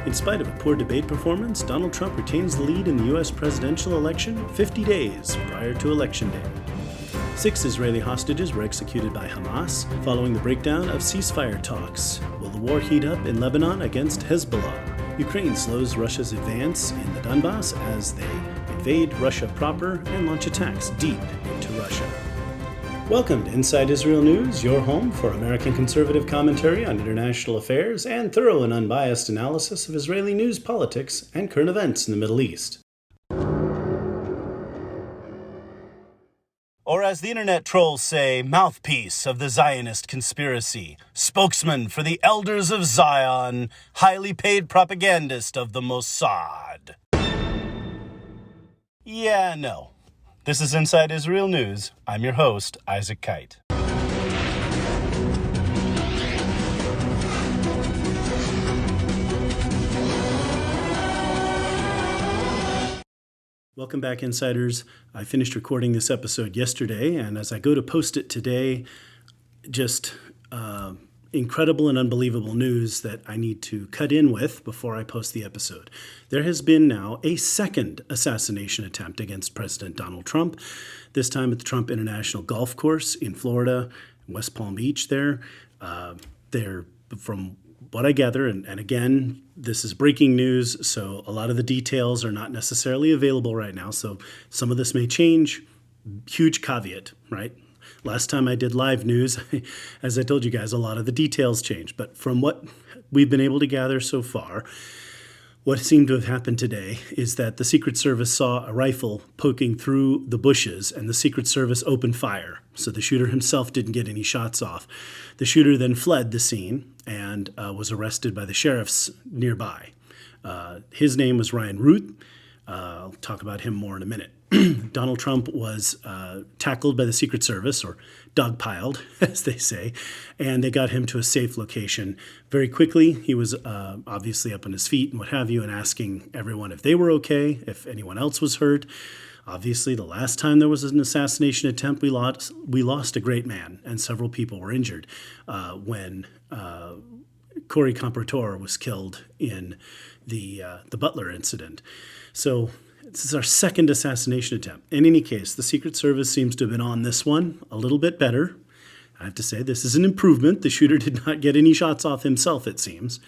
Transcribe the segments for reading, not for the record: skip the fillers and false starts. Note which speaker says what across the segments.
Speaker 1: In spite of a poor debate performance, Donald Trump retains the lead in the U.S. presidential election 50 days prior to Election Day. 6 Israeli hostages were executed by Hamas following the breakdown of ceasefire talks. Will the war heat up in Lebanon against Hezbollah? Ukraine slows Russia's advance in the Donbas as they invade Russia proper and launch attacks deep into Russia. Welcome to Inside Israel News, your home for American conservative commentary on international affairs and thorough and unbiased analysis of Israeli news, politics, and current events in the Middle East. Or as the internet trolls say, mouthpiece of the Zionist conspiracy, spokesman for the elders of Zion, highly paid propagandist of the Mossad. Yeah, no. This is Inside Israel News. I'm your host, Isaac Kite. Welcome back, Insiders. I finished recording this episode yesterday, and as I go to post it today, just incredible and unbelievable news that I need to cut in with before I post the episode. There has been now a second assassination attempt against President Donald Trump, this time at the Trump International Golf Course in Florida, West Palm Beach there. From what I gather, and again, this is breaking news, so a lot of the details are not necessarily available right now, so some of this may change. Huge caveat, right? Last time I did live news, as I told you guys, a lot of the details changed. But from what we've been able to gather so far, what seemed to have happened today is that the Secret Service saw a rifle poking through the bushes, and the Secret Service opened fire. So the shooter himself didn't get any shots off. The shooter then fled the scene and was arrested by the sheriffs nearby. His name was Ryan Ruth. I'll talk about him more in a minute. Donald Trump was tackled by the Secret Service, or dogpiled, as they say, and they got him to a safe location very quickly. He was obviously up on his feet and what have you, and asking everyone if they were okay, if anyone else was hurt. Obviously, the last time there was an assassination attempt, we lost a great man, and several people were injured when Corey Compertor was killed in the Butler incident. So this is our second assassination attempt. In any case, the Secret Service seems to have been on this one a little bit better. I have to say, this is an improvement. The shooter did not get any shots off himself, it seems.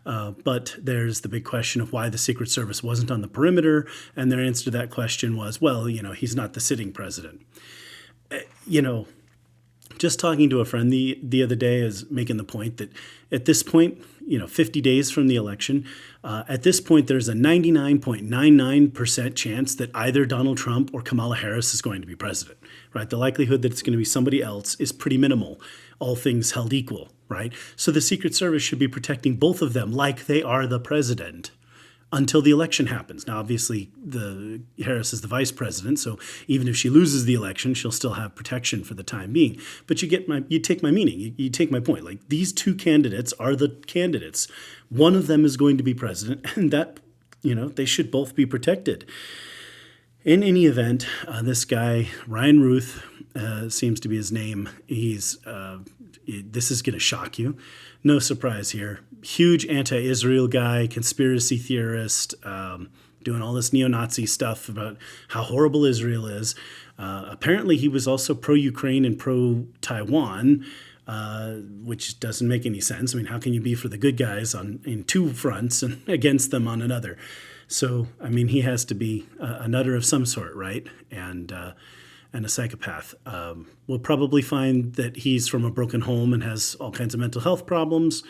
Speaker 1: But there's the big question of why the Secret Service wasn't on the perimeter, and their answer to that question was, well, he's not the sitting president. Just talking to a friend the other day is making the point that at this point, 50 days from the election, at this point, there's a 99.99% chance that either Donald Trump or Kamala Harris is going to be president, right? The likelihood that it's going to be somebody else is pretty minimal, all things held equal, right? So the Secret Service should be protecting both of them like they are the president until the election happens. Now, obviously, Harris is the vice president, so even if she loses the election, she'll still have protection for the time being. But you take my meaning, you take my point. Like, these two candidates are the candidates. One of them is going to be president, and that, they should both be protected. In any event, this guy, Ryan Ruth, seems to be his name. This is going to shock you. No surprise here. Huge anti-Israel guy, conspiracy theorist, doing all this neo-Nazi stuff about how horrible Israel is. Apparently, he was also pro-Ukraine and pro-Taiwan, which doesn't make any sense. I mean, how can you be for the good guys in two fronts and against them on another? So, I mean, he has to be a nutter of some sort, right? And a psychopath. We'll probably find that he's from a broken home and has all kinds of mental health problems.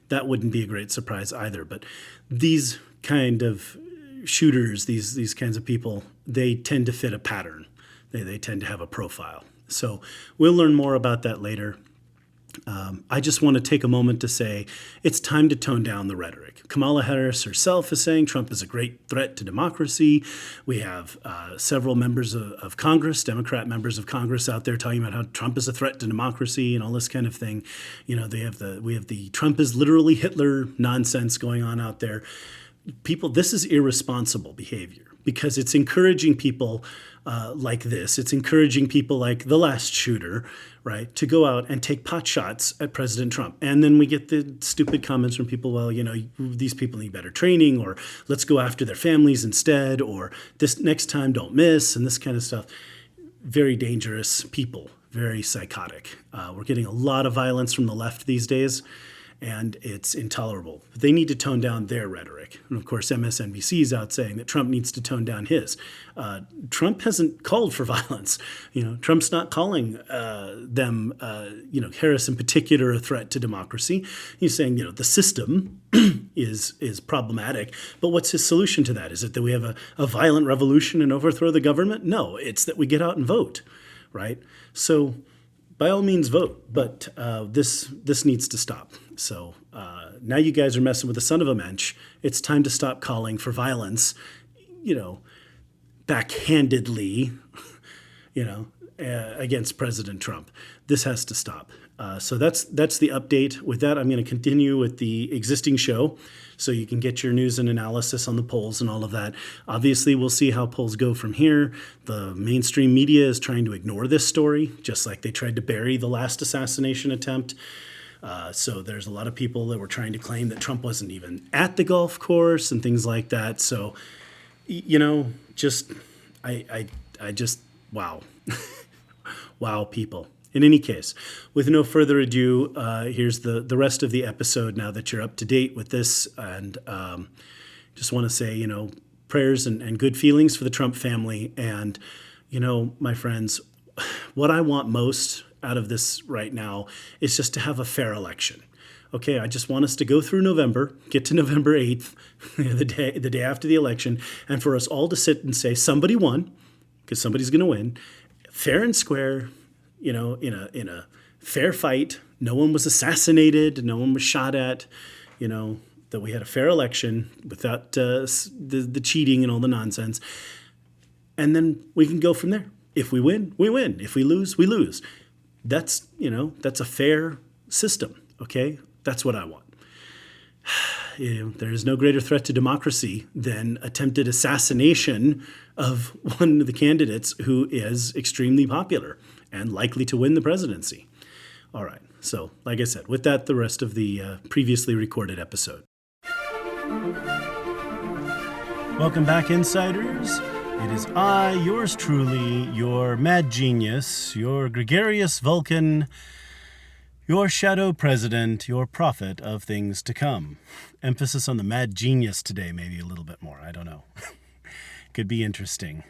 Speaker 1: That wouldn't be a great surprise either. But these kind of shooters, these kinds of people, they tend to fit a pattern. They tend to have a profile. So we'll learn more about that later. I just want to take a moment to say it's time to tone down the rhetoric. Kamala Harris herself is saying Trump is a great threat to democracy. We have several members of Congress, Democrat members of Congress out there talking about how Trump is a threat to democracy and all this kind of thing. We have the Trump is literally Hitler nonsense going on out there. people, this is irresponsible behavior because it's encouraging people like this. It's encouraging people like the last shooter, right, to go out and take pot shots at President Trump. And then we get the stupid comments from people, well, these people need better training, or let's go after their families instead, or this next time don't miss, and this kind of stuff. Very dangerous people, very psychotic. We're getting a lot of violence from the left these days, and it's intolerable. They need to tone down their rhetoric. And of course, MSNBC is out saying that Trump needs to tone down his. Trump hasn't called for violence. Trump's not calling them, Harris in particular, a threat to democracy. He's saying, the system is problematic. But what's his solution to that? Is it that we have a violent revolution and overthrow the government? No, it's that we get out and vote, right? So by all means vote, but this needs to stop. So now you guys are messing with the son of a mensch. It's time to stop calling for violence, backhandedly, against President Trump. This has to stop. So that's the update. With that, I'm going to continue with the existing show so you can get your news and analysis on the polls and all of that. Obviously, we'll see how polls go from here. The mainstream media is trying to ignore this story, just like they tried to bury the last assassination attempt. So there's a lot of people that were trying to claim that Trump wasn't even at the golf course and things like that. So, wow. Wow, people. In any case, with no further ado, here's the rest of the episode now that you're up to date with this. And just want to say, prayers and good feelings for the Trump family. And, my friends, what I want most out of this right now is just to have a fair election. Okay, I just want us to go through November, get to November 8th, the day after the election, and for us all to sit and say somebody won, because somebody's going to win, fair and square, in a fair fight. No one was assassinated. No one was shot at. That we had a fair election without the cheating and all the nonsense. And then we can go from there. If we win, we win. If we lose, we lose. That's a fair system. Okay, that's what I want. There is no greater threat to democracy than attempted assassination of one of the candidates who is extremely popular and likely to win the presidency. All right. So, like I said, with that, the rest of the previously recorded episode. Welcome back, Insiders. It is I, yours truly, your mad genius, your gregarious Vulcan, your shadow president, your prophet of things to come. Emphasis on the mad genius today, maybe a little bit more. I don't know. Could be interesting.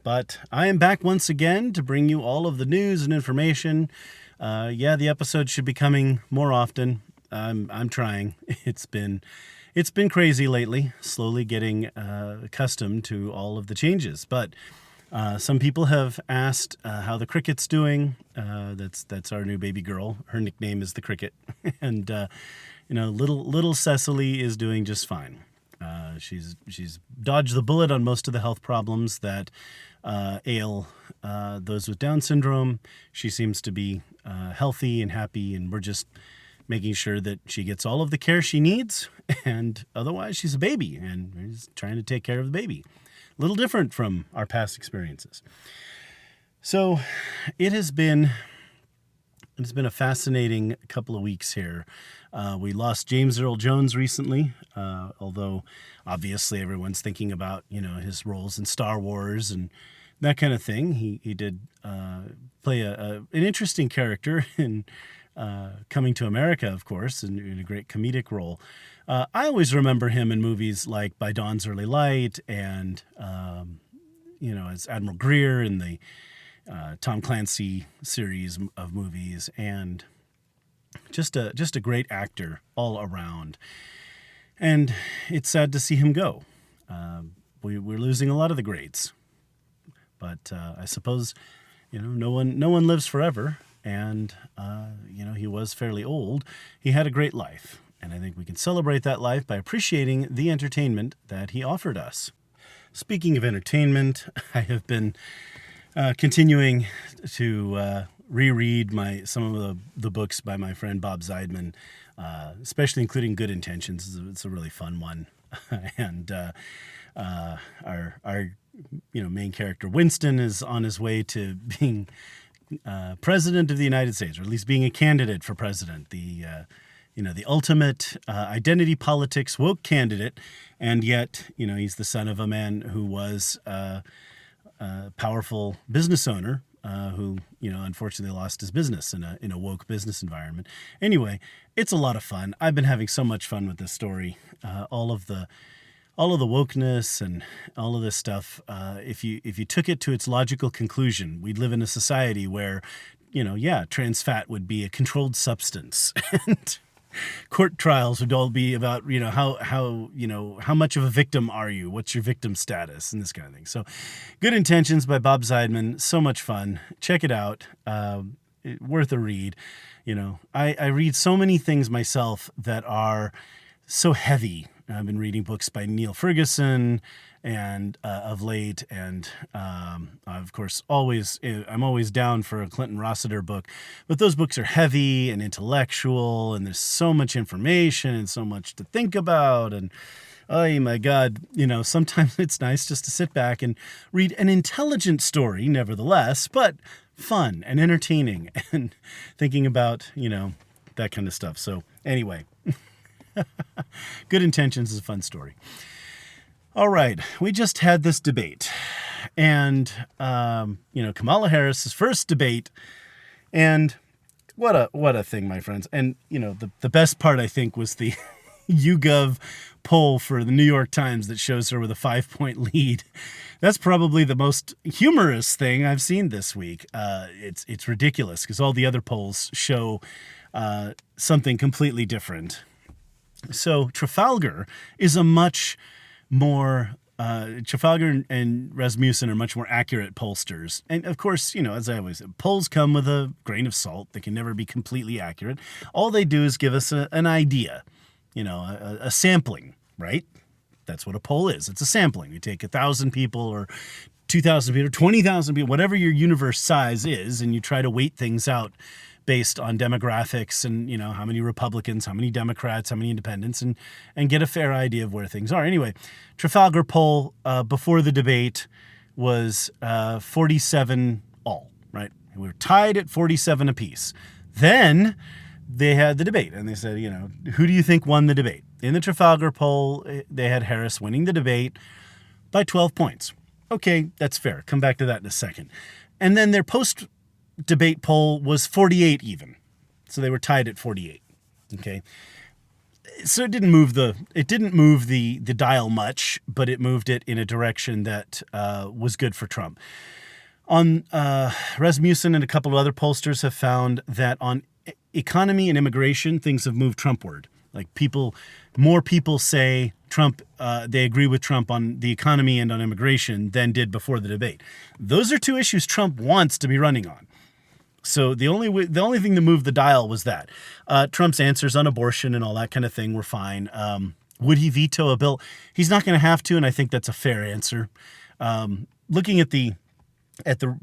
Speaker 1: But I am back once again to bring you all of the news and information. The episodes should be coming more often. I'm trying. It's been crazy lately, slowly getting accustomed to all of the changes. But some people have asked how the cricket's doing. That's our new baby girl. Her nickname is the Cricket. And little Cecily is doing just fine. She's dodged the bullet on most of the health problems that ail those with Down syndrome. She seems to be healthy and happy, and we're just making sure that she gets all of the care she needs. And otherwise, she's a baby, and we're just trying to take care of the baby. A little different from our past experiences. So it's been a fascinating couple of weeks here. We lost James Earl Jones recently, although obviously everyone's thinking about, his roles in Star Wars and that kind of thing. He did play an interesting character in Coming to America, of course, in a great comedic role. I always remember him in movies like By Dawn's Early Light and, as Admiral Greer in the Tom Clancy series of movies, and just a great actor all around. And it's sad to see him go. We're losing a lot of the greats, but I suppose no one lives forever, and he was fairly old. He had a great life, and I think we can celebrate that life by appreciating the entertainment that he offered us. Speaking of entertainment, I have been continuing to reread some of the books by my friend Bob Zeidman. especially including Good Intentions. It's a really fun one. And our main character, Winston, is on his way to being president of the United States, or at least being a candidate for president. The ultimate identity politics woke candidate, and yet, he's the son of a man who was a powerful business owner who, unfortunately lost his business in a woke business environment. Anyway, it's a lot of fun. I've been having so much fun with this story. All of the wokeness and all of this stuff. If you took it to its logical conclusion, we'd live in a society where, trans fat would be a controlled substance, and court trials would all be about, how much of a victim are you? What's your victim status? And this kind of thing. So Good Intentions by Bob Zeidman. So much fun. Check it out. Worth a read. I read so many things myself that are so heavy. I've been reading books by Neil Ferguson and of late, and of course, I'm always down for a Clinton Rossiter book, but those books are heavy and intellectual, and there's so much information and so much to think about, and oh my God, sometimes it's nice just to sit back and read an intelligent story, nevertheless, but fun and entertaining, and thinking about, that kind of stuff. So anyway, Good Intentions is a fun story. All right, we just had this debate, and Kamala Harris's first debate, and what a thing, my friends. And the best part, I think, was the YouGov poll for the New York Times that shows her with a 5-point lead. That's probably the most humorous thing I've seen this week. It's ridiculous because all the other polls show something completely different. So Trafalgar is a much more Trafalgar and Rasmussen are much more accurate pollsters. And of course, as I always say, polls come with a grain of salt. They can never be completely accurate. All they do is give us an idea, a sampling, right? That's what a poll is. It's a sampling. You take 1,000 people or 2,000 people or 20,000 people, whatever your universe size is, and you try to weight things out based on demographics and, how many Republicans, how many Democrats, how many independents, and get a fair idea of where things are. Anyway, Trafalgar poll before the debate was 47 all, right? We were tied at 47 apiece. Then they had the debate, and they said, who do you think won the debate? In the Trafalgar poll, they had Harris winning the debate by 12 points. Okay, that's fair. Come back to that in a second. And then their post-debate poll was 48 even. So they were tied at 48. Okay. So it didn't move the dial much, but it moved it in a direction that was good for Trump. On Rasmussen and a couple of other pollsters have found that on economy and immigration, things have moved Trumpward. Like more people say Trump, they agree with Trump on the economy and on immigration than did before the debate. Those are two issues Trump wants to be running on. So the only thing that moved the dial was that. Trump's answers on abortion and all that kind of thing were fine. Would he veto a bill? He's not going to have to, and I think that's a fair answer. Looking at the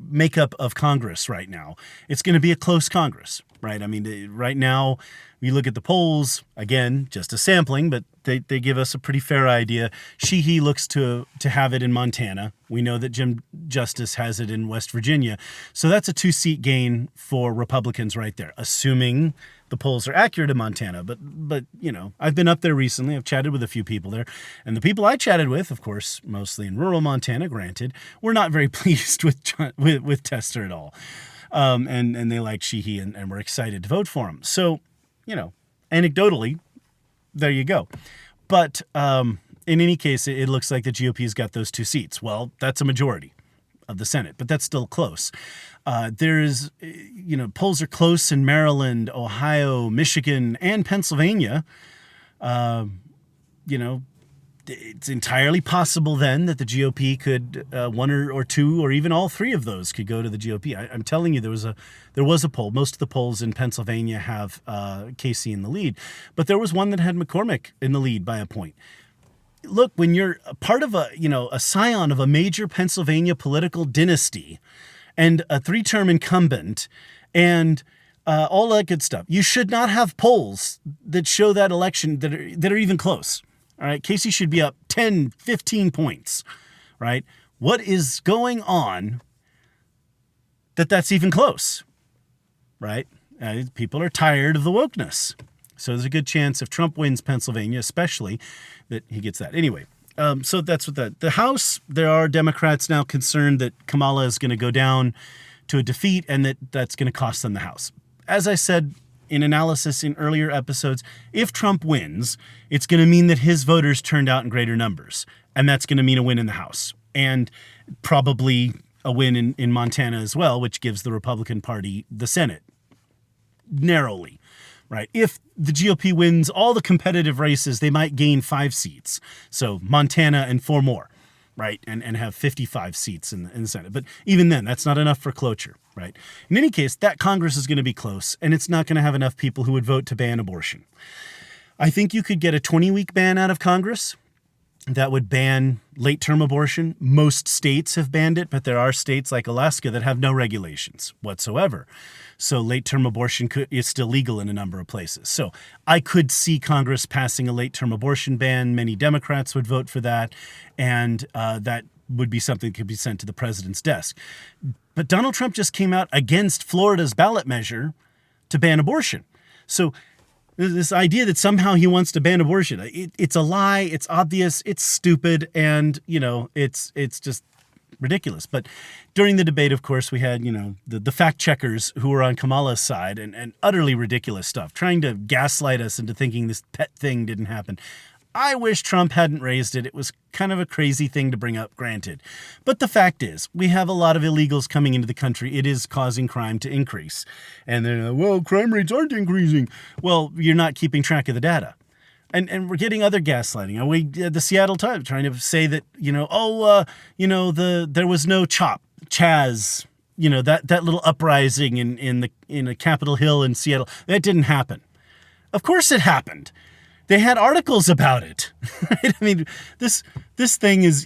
Speaker 1: makeup of Congress right now, it's going to be a close Congress, right? I mean, right now, we look at the polls, again, just a sampling, but they give us a pretty fair idea. Sheehy looks to have it in Montana. We know that Jim Justice has it in West Virginia. So that's a 2-seat gain for Republicans right there, assuming the polls are accurate in Montana. But I've been up there recently. I've chatted with a few people there. And the people I chatted with, of course, mostly in rural Montana, granted, were not very pleased with Tester at all. And they liked Sheehy and were excited to vote for him. So, anecdotally, there you go. But in any case, it looks like the GOP's got those 2 seats. Well, that's a majority of the Senate, but that's still close. Polls are close in Maryland, Ohio, Michigan, and Pennsylvania. It's entirely possible then that the GOP could, one or two or even all 3 of those could go to the GOP. I'm telling you, there was a poll. Most of the polls in Pennsylvania have Casey in the lead, but there was one that had McCormick in the lead by a point. Look, when you're a part of a scion of a major Pennsylvania political dynasty and a 3-term incumbent and all that good stuff. You should not have polls that show that election that are even close. All right. Casey should be up 10, 15 points. Right. What is going on that's even close? Right. People are tired of the wokeness. So there's a good chance if Trump wins Pennsylvania, especially, that he gets that. Anyway, so that's what the House, there are Democrats now concerned that Kamala is going to go down to a defeat and that's going to cost them the House. As I said in analysis in earlier episodes, if Trump wins, it's going to mean that his voters turned out in greater numbers. And that's going to mean a win in the House and probably a win in Montana as well, which gives the Republican Party the Senate narrowly. Right. If the GOP wins all the competitive races, they might gain 5 seats. So Montana and 4 more. Right. And have 55 seats in the Senate. But even then, that's not enough for cloture. Right. In any case, that Congress is going to be close and it's not going to have enough people who would vote to ban abortion. I think you could get a 20-week ban out of Congress that would ban late-term abortion. Most states have banned it, but there are states like Alaska that have no regulations whatsoever. So late-term abortion is still legal in a number of places. So I could see Congress passing a late-term abortion ban. Many Democrats would vote for that, and that would be something that could be sent to the president's desk. But Donald Trump just came out against Florida's ballot measure to ban abortion. So this idea that somehow he wants to ban abortion, it's a lie, it's obvious, it's stupid, and, it's just ridiculous. But during the debate, of course, we had, the fact checkers who were on Kamala's side and utterly ridiculous stuff, trying to gaslight us into thinking this pet thing didn't happen. I wish Trump hadn't raised it. It was kind of a crazy thing to bring up, granted. But the fact is, we have a lot of illegals coming into the country. It is causing crime to increase. And they're like, well, crime rates aren't increasing. Well, you're not keeping track of the data. And we're getting other gaslighting. The Seattle Times trying to say that, there was no Chaz, that little uprising in a Capitol Hill in Seattle. That didn't happen. Of course it happened. They had articles about it. Right? I mean, this thing is,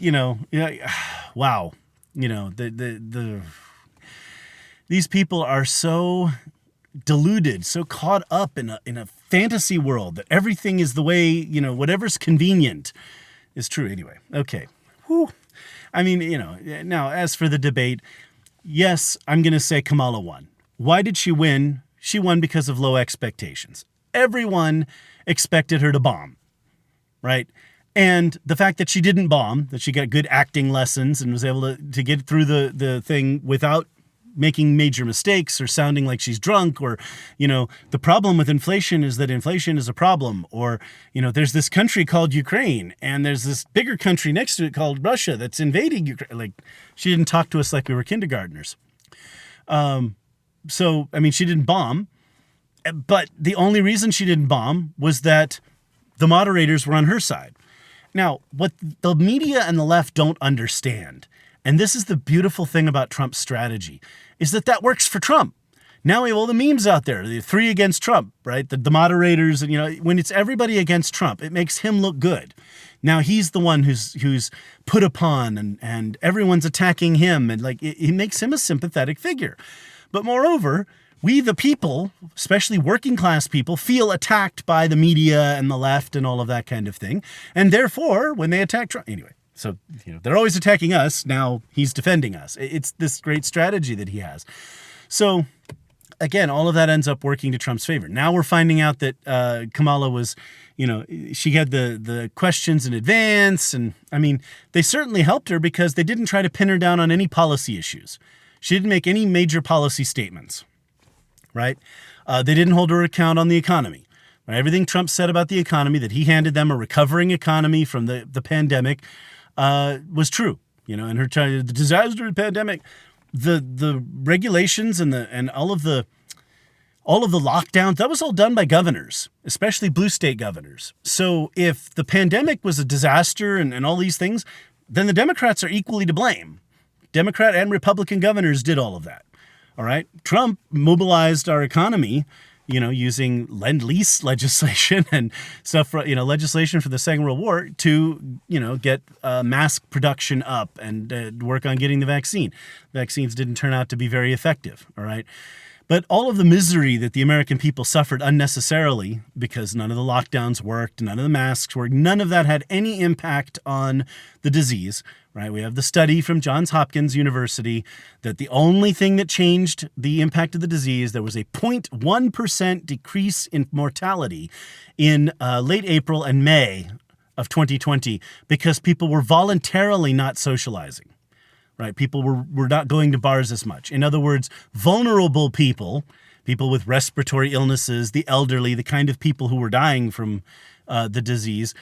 Speaker 1: wow. These people are so deluded, so caught up in a fantasy world that everything is the way, whatever's convenient is true. Anyway, okay. Whew. I mean, now as for the debate, yes, I'm going to say Kamala won. Why did she win? She won because of low expectations. Everyone expected her to bomb, right? And the fact that she didn't bomb, that she got good acting lessons and was able to get through the thing without making major mistakes or sounding like she's drunk or, the problem with inflation is that inflation is a problem or, there's this country called Ukraine and there's this bigger country next to it called Russia that's invading Ukraine. Like, she didn't talk to us like we were kindergartners. So, I mean, she didn't bomb. But the only reason she didn't bomb was that the moderators were on her side. Now, what the media and the left don't understand, and this is the beautiful thing about Trump's strategy, is that works for Trump. Now we have all the memes out there, the 3 against Trump, right? The moderators, and when it's everybody against Trump, it makes him look good. Now he's the one who's put upon and everyone's attacking him, and it makes him a sympathetic figure. But moreover, we, the people, especially working class people, feel attacked by the media and the left and all of that kind of thing. And therefore, when they attack Trump, anyway, so, they're always attacking us. Now he's defending us. It's this great strategy that he has. So again, all of that ends up working to Trump's favor. Now we're finding out that Kamala was, she had the questions in advance. And I mean, they certainly helped her because they didn't try to pin her down on any policy issues. She didn't make any major policy statements. Right? They didn't hold her account on the economy. Right? Everything Trump said about the economy, that he handed them a recovering economy from the pandemic, was true. And her the disaster of the pandemic, the regulations and all of the lockdowns, that was all done by governors, especially blue state governors. So if the pandemic was a disaster and all these things, then the Democrats are equally to blame. Democrat and Republican governors did all of that. All right. Trump mobilized our economy, using Lend-Lease legislation and stuff, legislation for the Second World War to, get mask production up and work on getting the vaccine. Vaccines didn't turn out to be very effective. All right. But all of the misery that the American people suffered unnecessarily, because none of the lockdowns worked, none of the masks worked, none of that had any impact on the disease, right? We have the study from Johns Hopkins University that the only thing that changed the impact of the disease, there was a 0.1% decrease in mortality in late April and May of 2020 because people were voluntarily not socializing. Right, people were not going to bars as much. In other words, vulnerable people with respiratory illnesses, the elderly, the kind of people who were dying from the disease,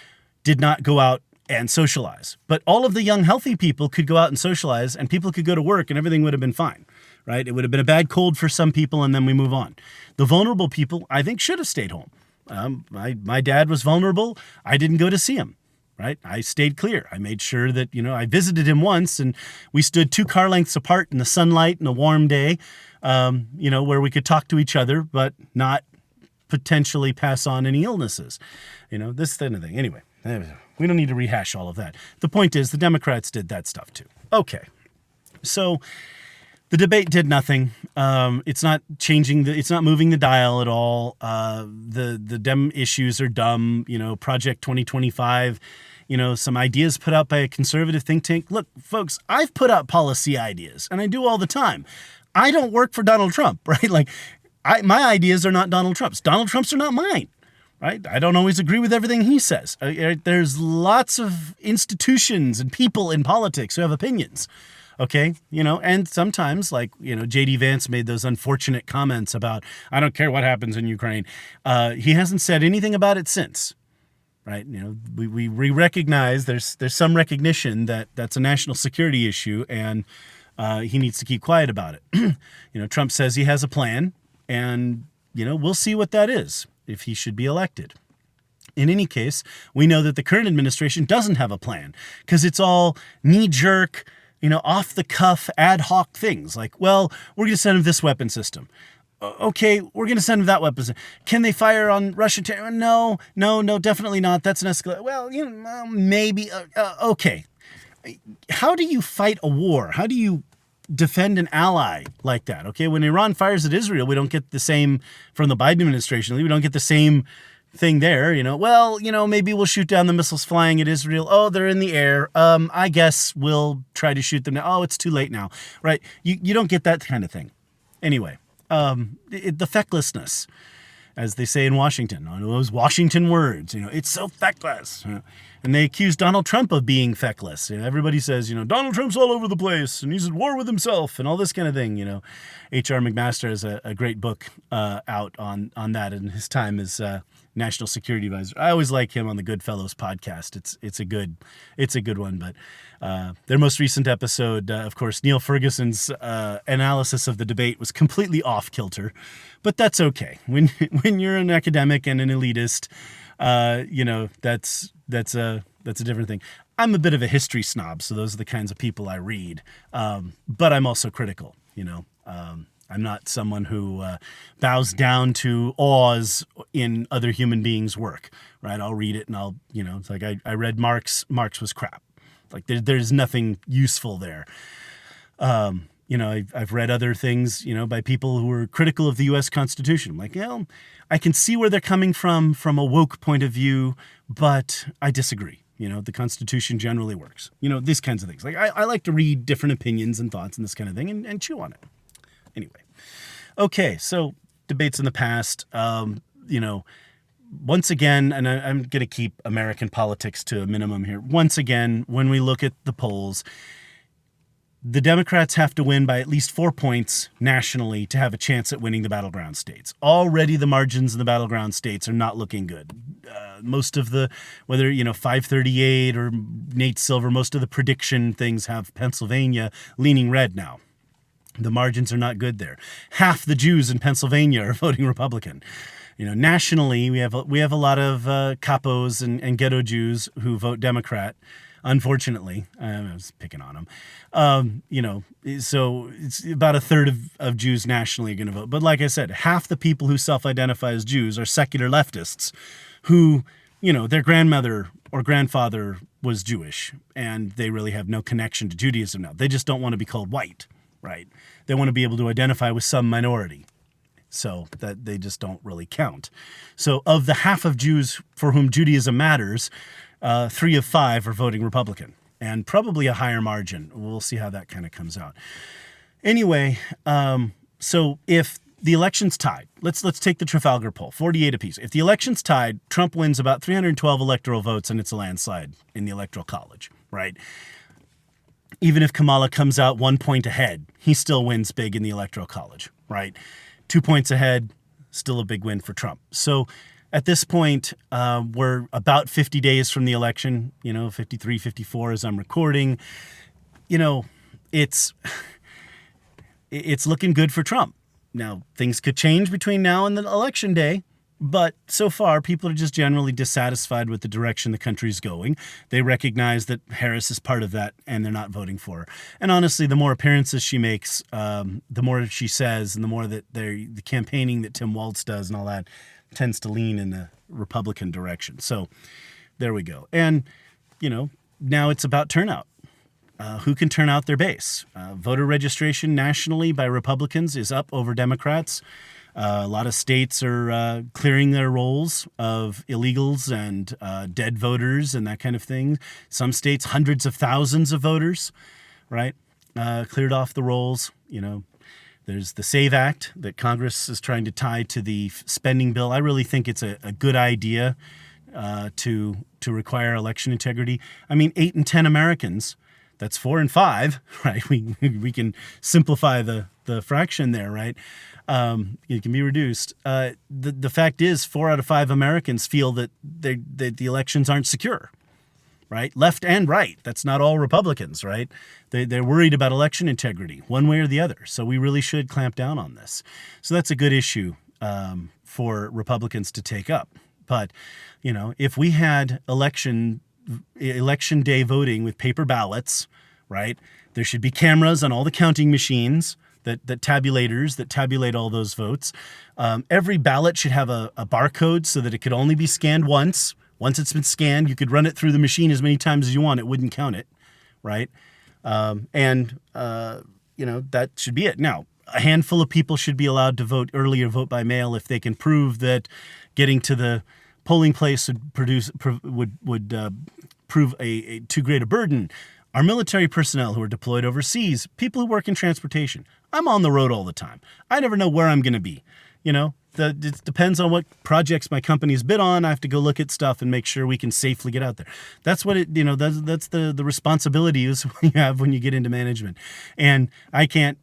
Speaker 1: did not go out and socialize. But all of the young, healthy people could go out and socialize, and people could go to work, and everything would have been fine. Right? It would have been a bad cold for some people, and then we move on. The vulnerable people, I think, should have stayed home. My dad was vulnerable. I didn't go to see him. Right? I stayed clear. I made sure that, I visited him once and we stood 2 car lengths apart in the sunlight in a warm day, where we could talk to each other, but not potentially pass on any illnesses, this kind of thing. Anyway, we don't need to rehash all of that. The point is the Democrats did that stuff too. Okay. So the debate did nothing. It's not changing it's not moving the dial at all. The Dem issues are dumb. Project 2025, some ideas put out by a conservative think tank. Look, folks, I've put out policy ideas and I do all the time. I don't work for Donald Trump, right? My ideas are not Donald Trump's. Donald Trump's are not mine. Right? I don't always agree with everything he says. There's lots of institutions and people in politics who have opinions. Okay, and sometimes, J.D. Vance made those unfortunate comments about, I don't care what happens in Ukraine. He hasn't said anything about it since, right? We recognize there's some recognition that that's a national security issue, and he needs to keep quiet about it. Trump says he has a plan, and, we'll see what that is if he should be elected. In any case, we know that the current administration doesn't have a plan because it's all knee-jerk, off the cuff, ad hoc things like, well, we're going to send them this weapon system. Okay, we're going to send them that weapon system. Can they fire on Russian terrorists? No, definitely not. That's an escalation. Well, maybe. Okay. How do you fight a war? How do you defend an ally like that? Okay, when Iran fires at Israel, we don't get the same from the Biden administration. We don't get the same thing there, maybe we'll shoot down the missiles flying at Israel. Oh, they're in the air. I guess we'll try to shoot them now. Oh, it's too late now, right? You don't get that kind of thing. Anyway, the fecklessness, as they say in Washington, those Washington words, it's so feckless. And they accuse Donald Trump of being feckless. Everybody says, Donald Trump's all over the place and he's at war with himself and all this kind of thing. H.R. McMaster has a great book out on that in his time as National Security Advisor. I always like him on the Goodfellows podcast. It's a good one. But their most recent episode, of course, Neil Ferguson's analysis of the debate was completely off kilter. But that's okay. When you're an academic and an elitist, that's a different thing. I'm a bit of a history snob, so those are the kinds of people I read. But I'm also critical, I'm not someone who bows down to awes in other human beings' work, right? I'll read it and it's like I read Marx. Marx was crap. Like there's nothing useful there. I've read other things, by people who are critical of the U.S. Constitution. I'm like, I can see where they're coming from a woke point of view, but I disagree. The Constitution generally works. These kinds of things. Like I like to read different opinions and thoughts and this kind of thing and chew on it. Anyway. Okay, so debates in the past, once again, and I'm going to keep American politics to a minimum here. Once again, when we look at the polls, the Democrats have to win by at least 4 points nationally to have a chance at winning the battleground states. Already the margins in the battleground states are not looking good. Most of the, whether, 538 or Nate Silver, most of the prediction things have Pennsylvania leaning red now. The margins are not good there. Half the Jews in Pennsylvania are voting Republican. Nationally, we have a lot of capos and ghetto Jews who vote Democrat. Unfortunately, I was picking on them. So it's about a third of Jews nationally are going to vote. But like I said, half the people who self-identify as Jews are secular leftists who, their grandmother or grandfather was Jewish and they really have no connection to Judaism now. They just don't want to be called white. Right. They want to be able to identify with some minority. So that they just don't really count. So of the half of Jews for whom Judaism matters, 3 of 5 are voting Republican, and probably a higher margin. We'll see how that kind of comes out. Anyway, so if the election's tied, let's take the Trafalgar poll, 48 apiece. If the election's tied, Trump wins about 312 electoral votes, and it's a landslide in the Electoral College, right? Even if Kamala comes out 1 point ahead, he still wins big in the Electoral College, right? 2 points ahead, still a big win for Trump. So at this point, we're about 50 days from the election, 53, 54 as I'm recording. It's looking good for Trump. Now, things could change between now and the election day, but so far, people are just generally dissatisfied with the direction the country's going. They recognize that Harris is part of that, and they're not voting for her. And honestly, the more appearances she makes, the more she says, and the more that the campaigning that Tim Walz does and all that tends to lean in the Republican direction. So there we go. And, now it's about turnout. Who can turn out their base? Voter registration nationally by Republicans is up over Democrats. A lot of states are clearing their rolls of illegals and dead voters and that kind of thing. Some states, hundreds of thousands of voters, right, cleared off the rolls. There's the SAVE Act that Congress is trying to tie to the spending bill. I really think it's a good idea to require election integrity. I mean, 8 in 10 Americans. That's 4 in 5, right? We can simplify the fraction there, right? It can be reduced. The fact is, 4 out of 5 Americans feel that the elections aren't secure, right? Left and right. That's not all Republicans, right? They're worried about election integrity, one way or the other. So we really should clamp down on this. So that's a good issue for Republicans to take up. But if we had election day voting with paper ballots, right? There should be cameras on all the counting machines, that tabulators that tabulate all those votes. Every ballot should have a barcode so that it could only be scanned once. Once it's been scanned, you could run it through the machine as many times as you want. It wouldn't count it, right? That should be it. Now, a handful of people should be allowed to vote early or vote by mail if they can prove that getting to the polling place would prove a too great a burden. Our military personnel who are deployed overseas, people who work in transportation. I'm on the road all the time. I never know where I'm going to be. It depends on what projects my company's bid on. I have to go look at stuff and make sure we can safely get out there. That's what that's the responsibility is you have when you get into management. And I can't,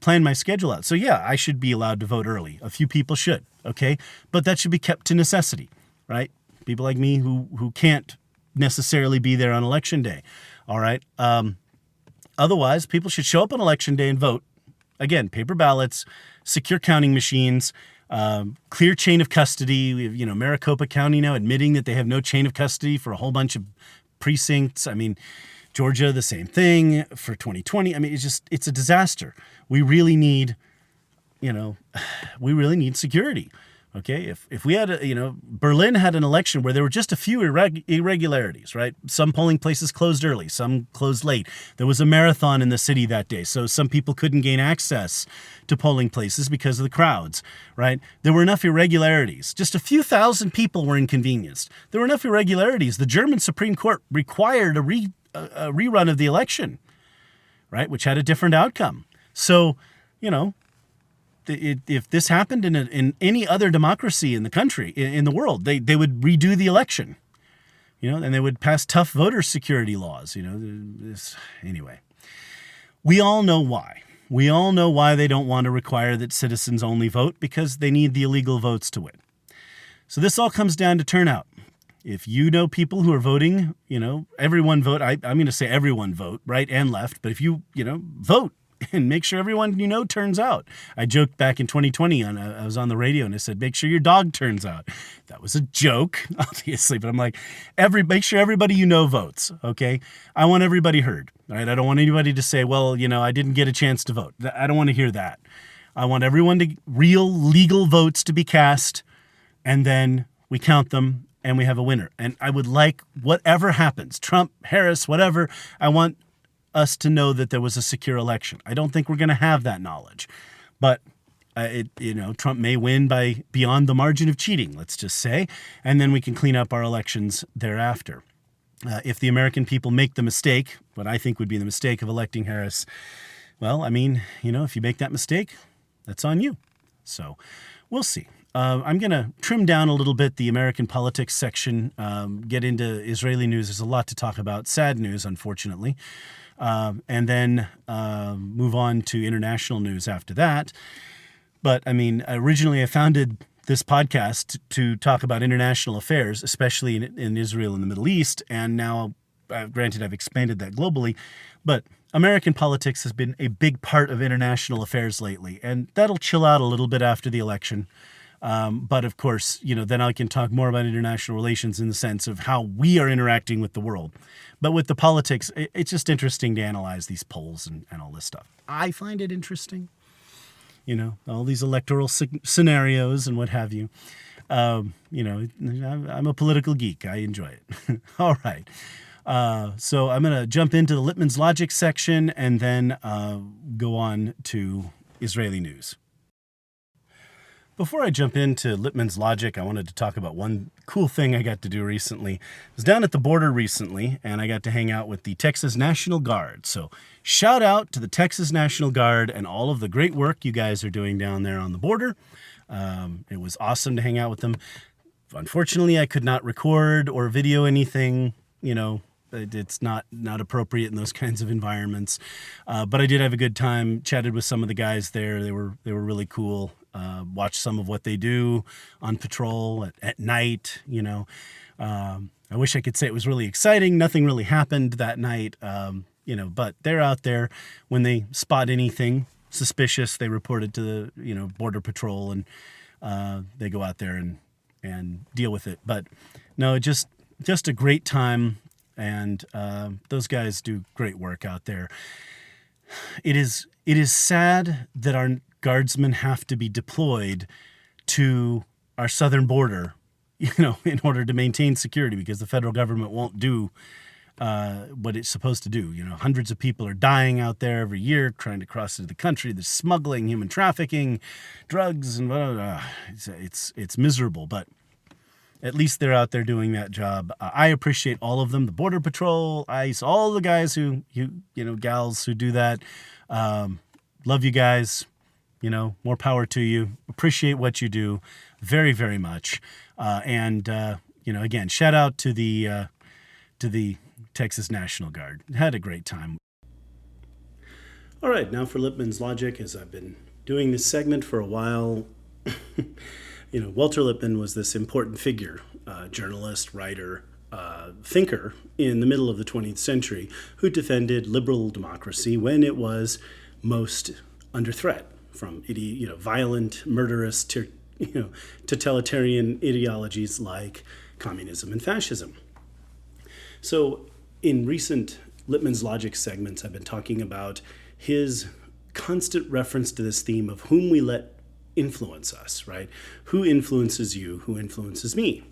Speaker 1: plan my schedule out. So yeah, I should be allowed to vote early. A few people should, okay? But that should be kept to necessity, right? People like me who can't necessarily be there on election day. All right. Otherwise, people should show up on election day and vote. Again, paper ballots, secure counting machines, clear chain of custody. We have, Maricopa County now admitting that they have no chain of custody for a whole bunch of precincts. I mean, Georgia, the same thing for 2020. I mean, it's a disaster. We really need, security. Okay, if we had Berlin had an election where there were just a few irregularities, right? Some polling places closed early, some closed late. There was a marathon in the city that day, so some people couldn't gain access to polling places because of the crowds, right? There were enough irregularities. Just a few thousand people were inconvenienced. There were enough irregularities. The German Supreme Court required a rerun of the election, right, which had a different outcome. So, if this happened in any other democracy in the country, in the world, they would redo the election, and they would pass tough voter security laws, anyway. We all know why. We all know why they don't want to require that citizens only vote, because they need the illegal votes to win. So this all comes down to turnout. If you know people who are voting, everyone vote. I'm going to say everyone vote, right and left. But if you, vote and make sure everyone turns out. I joked back in 2020 I was on the radio and I said, make sure your dog turns out. That was a joke, obviously, but I'm like, make sure everybody votes, okay? I want everybody heard, right? I don't want anybody to say, well, I didn't get a chance to vote. I don't want to hear that. I want real legal votes to be cast, and then we count them and we have a winner. And I would like, whatever happens, Trump, Harris, whatever, I want us to know that there was a secure election. I don't think we're going to have that knowledge. But Trump may win by beyond the margin of cheating, let's just say, and then we can clean up our elections thereafter. If the American people make the mistake, what I think would be the mistake of electing Harris, well, I mean, if you make that mistake, that's on you. So we'll see. I'm going to trim down a little bit the American politics section, get into Israeli news. There's a lot to talk about. Sad news, unfortunately. And then move on to international news after that. But, I mean, originally I founded this podcast to talk about international affairs, especially in Israel and the Middle East. And now, granted, I've expanded that globally. But American politics has been a big part of international affairs lately. And that'll chill out a little bit after the election. But of course, then I can talk more about international relations in the sense of how we are interacting with the world. But with the politics, it's just interesting to analyze these polls and all this stuff. I find it interesting, all these electoral scenarios and what have you. I'm a political geek. I enjoy it. All right. So I'm going to jump into the Lippmann's Logic section and then go on to Israeli news. Before I jump into Lippmann's Logic, I wanted to talk about one cool thing I got to do recently. I was down at the border recently, and I got to hang out with the Texas National Guard. So shout out to the Texas National Guard and all of the great work you guys are doing down there on the border. It was awesome to hang out with them. Unfortunately, I could not record or video anything, it's not appropriate in those kinds of environments. But I did have a good time, chatted with some of the guys there. They were really cool. Watched some of what they do on patrol at night, I wish I could say it was really exciting. Nothing really happened that night, but they're out there. When they spot anything suspicious, they report it to the, Border Patrol, and they go out there and deal with it. But no, just a great time. And those guys do great work out there. It is sad that our guardsmen have to be deployed to our southern border, in order to maintain security, because the federal government won't do what it's supposed to do. Hundreds of people are dying out there every year trying to cross into the country. There's smuggling, human trafficking, drugs, and blah, blah, blah. It's miserable, but at least they're out there doing that job. I appreciate all of them, the Border Patrol, ICE, all the guys who gals who do that. Love you guys. More power to you. Appreciate what you do very, very much. And again, shout out to the Texas National Guard. Had a great time. All right, now for Lippmann's Logic, as I've been doing this segment for a while. Walter Lippmann was this important figure, journalist, writer, thinker in the middle of the 20th century who defended liberal democracy when it was most under threat from violent, murderous, totalitarian ideologies like communism and fascism. So in recent Lippmann's Logic segments, I've been talking about his constant reference to this theme of whom we let influence us, right? Who influences you? Who influences me?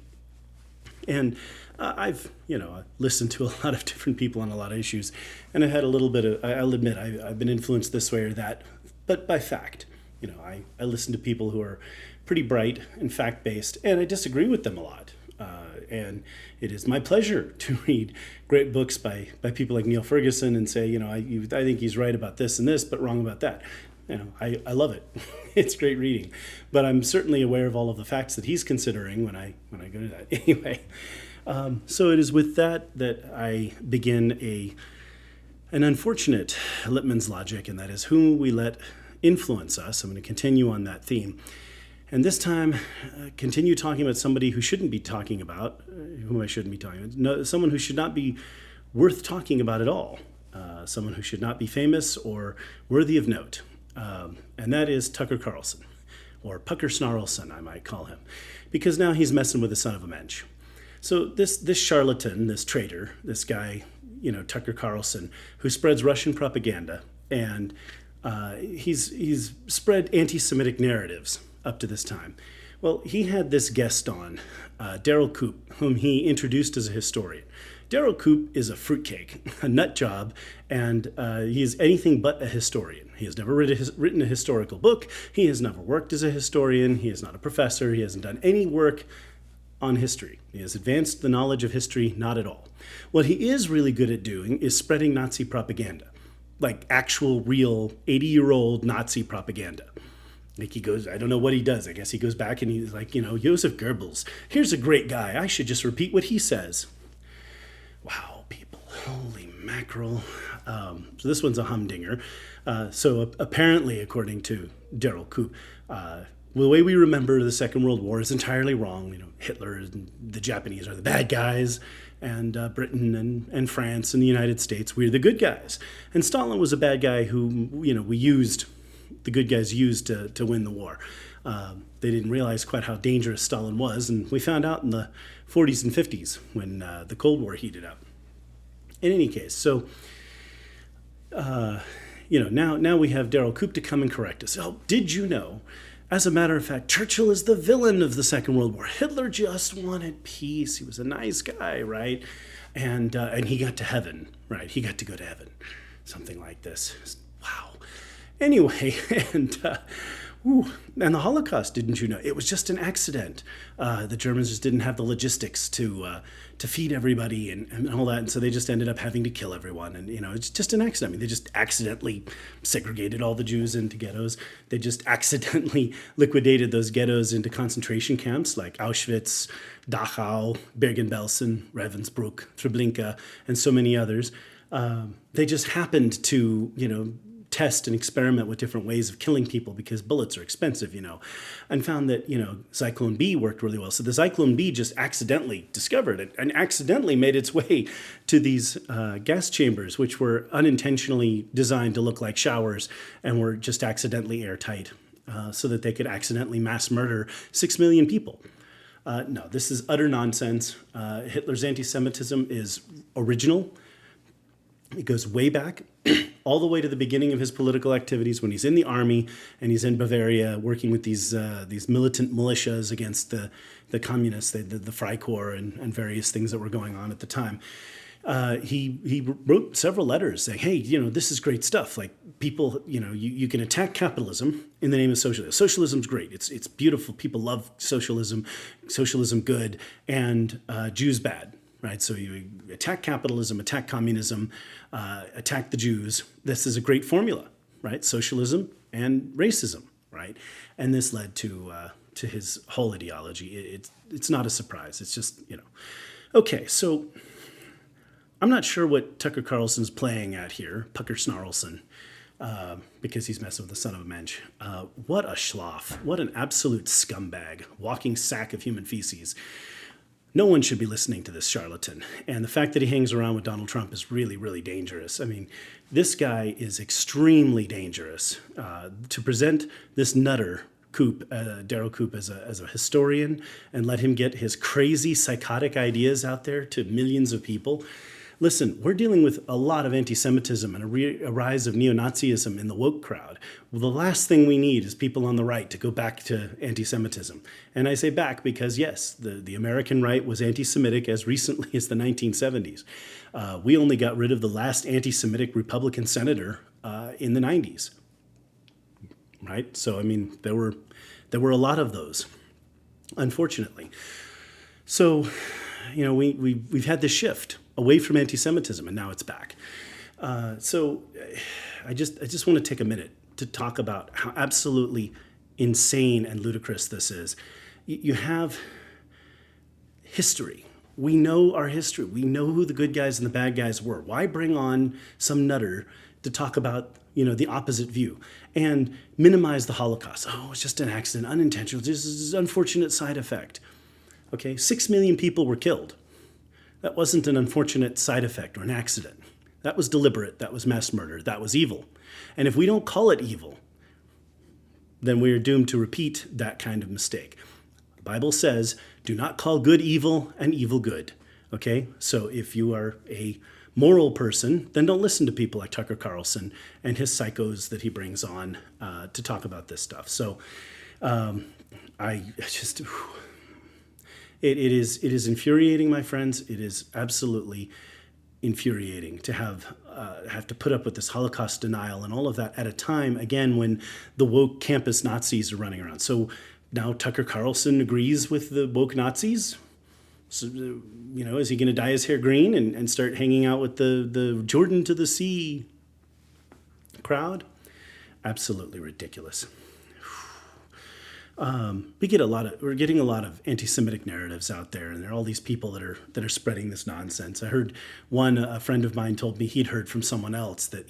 Speaker 1: And I've listened to a lot of different people on a lot of issues, and I had a little bit of, I'll admit, I've been influenced this way or that, but by fact. I listen to people who are pretty bright and fact-based, and I disagree with them a lot. And it is my pleasure to read great books by people like Neil Ferguson and say, I think he's right about this and this, but wrong about that. I love it. It's great reading. But I'm certainly aware of all of the facts that he's considering when I go to that. Anyway, so it is with that I begin an unfortunate Lippmann's Logic, and that is whom we let influence us. I'm going to continue on that theme. And this time, continue talking about somebody who shouldn't be talking about, whom I shouldn't be talking about, no, someone who should not be worth talking about at all, someone who should not be famous or worthy of note. And that is Tucker Carlson, or Pucker Snarlson, I might call him, because now he's messing with the son of a Mensch. So this charlatan, this traitor, this guy, Tucker Carlson, who spreads Russian propaganda, and he's spread anti-Semitic narratives up to this time. Well, he had this guest on, Daryl Koop, whom he introduced as a historian. Daryl Koop is a fruitcake, a nut job, and he is anything but a historian. He has never written a historical book. He has never worked as a historian. He is not a professor. He hasn't done any work on history. He has advanced the knowledge of history, not at all. What he is really good at doing is spreading Nazi propaganda, like actual, real 80-year-old Nazi propaganda. Like he goes, I don't know what he does. I guess he goes back and he's like, Joseph Goebbels, here's a great guy. I should just repeat what he says. Wow, people, holy mackerel. So this one's a humdinger. So apparently, according to Daryl Koop, the way we remember the Second World War is entirely wrong. Hitler and the Japanese are the bad guys, and Britain and France and the United States, we're the good guys. And Stalin was a bad guy who, the good guys used to win the war. They didn't realize quite how dangerous Stalin was, and we found out in the 40s and 50s when the Cold War heated up. In any case, so now we have Daryl Koop to come and correct us. Oh, did you know? As a matter of fact, Churchill is the villain of the Second World War. Hitler just wanted peace. He was a nice guy, right? And he got to heaven, right? He got to go to heaven, something like this. Wow. Anyway, and the Holocaust, didn't you know? It was just an accident. The Germans just didn't have the logistics to feed everybody and all that, and so they just ended up having to kill everyone. And it's just an accident. I mean, they just accidentally segregated all the Jews into ghettos. They just accidentally liquidated those ghettos into concentration camps like Auschwitz, Dachau, Bergen-Belsen, Ravensbrück, Treblinka, and so many others. They just happened to test and experiment with different ways of killing people because bullets are expensive, and found that, Zyklon B worked really well. So the Zyklon B just accidentally discovered it and accidentally made its way to these gas chambers, which were unintentionally designed to look like showers and were just accidentally airtight so that they could accidentally mass murder 6 million people. No, this is utter nonsense. Hitler's anti-Semitism is original. It goes way back, all the way to the beginning of his political activities when he's in the army and he's in Bavaria working with these militant militias against the communists, the Freikorps and various things that were going on at the time. He wrote several letters saying, hey, this is great stuff. Like people, you can attack capitalism in the name of socialism. Socialism's great. It's beautiful. People love socialism. Socialism good, and Jews bad. Right, so you attack capitalism, attack communism, attack the Jews. This is a great formula, right? Socialism and racism, right? And this led to his whole ideology. It's not a surprise. It's just Okay, so I'm not sure what Tucker Carlson's playing at here, Pucker Snarlson, because he's messing with the son of a Mensch. What a schloff! What an absolute scumbag! Walking sack of human feces. No one should be listening to this charlatan. And the fact that he hangs around with Donald Trump is really, really dangerous. I mean, this guy is extremely dangerous. To present this nutter, Koop, Daryl Koop, as a historian and let him get his crazy, psychotic ideas out there to millions of people. Listen, we're dealing with a lot of anti-Semitism and a rise of neo-Nazism in the woke crowd. Well, the last thing we need is people on the right to go back to anti-Semitism. And I say back because, yes, the American right was anti-Semitic as recently as the 1970s. We only got rid of the last anti-Semitic Republican senator in the 90s. Right? So, I mean, there were a lot of those, unfortunately. So, we've had this shift away from anti-Semitism, and now it's back. So I just want to take a minute to talk about how absolutely insane and ludicrous this is. You have history. We know our history. We know who the good guys and the bad guys were. Why bring on some nutter to talk about the opposite view and minimize the Holocaust? Oh, it's just an accident, unintentional, this is an unfortunate side effect. Okay, 6 million people were killed. That wasn't an unfortunate side effect or an accident. That was deliberate. That was mass murder. That was evil. And if we don't call it evil, then we are doomed to repeat that kind of mistake. The Bible says, do not call good evil and evil good. Okay? So if you are a moral person, then don't listen to people like Tucker Carlson and his psychos that he brings on to talk about this stuff. So It is infuriating, my friends. It is absolutely infuriating to have to put up with this Holocaust denial and all of that at a time, again, when the woke campus Nazis are running around. So now Tucker Carlson agrees with the woke Nazis. So, is he going to dye his hair green and start hanging out with the Jordan to the sea crowd? Absolutely ridiculous. We're getting a lot of anti-Semitic narratives out there, and there are all these people that are spreading this nonsense. I heard a friend of mine told me he'd heard from someone else that,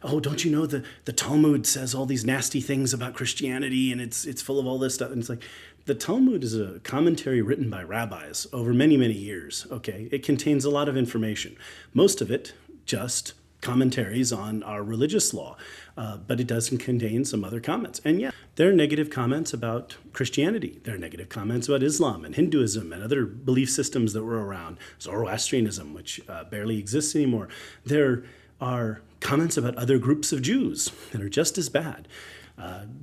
Speaker 1: oh, don't you know the Talmud says all these nasty things about Christianity, and it's full of all this stuff. And it's like, the Talmud is a commentary written by rabbis over many, many years. Okay, it contains a lot of information. Most of it just commentaries on our religious law, but it does contain some other comments. And yeah, there are negative comments about Christianity. There are negative comments about Islam and Hinduism and other belief systems that were around, Zoroastrianism, which barely exists anymore. There are comments about other groups of Jews that are just as bad.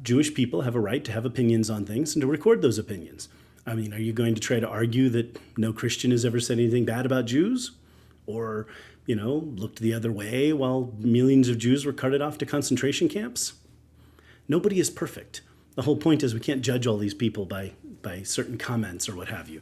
Speaker 1: Jewish people have a right to have opinions on things and to record those opinions. I mean, are you going to try to argue that no Christian has ever said anything bad about Jews? Or looked the other way while millions of Jews were carted off to concentration camps? Nobody is perfect. The whole point is we can't judge all these people by certain comments or what have you.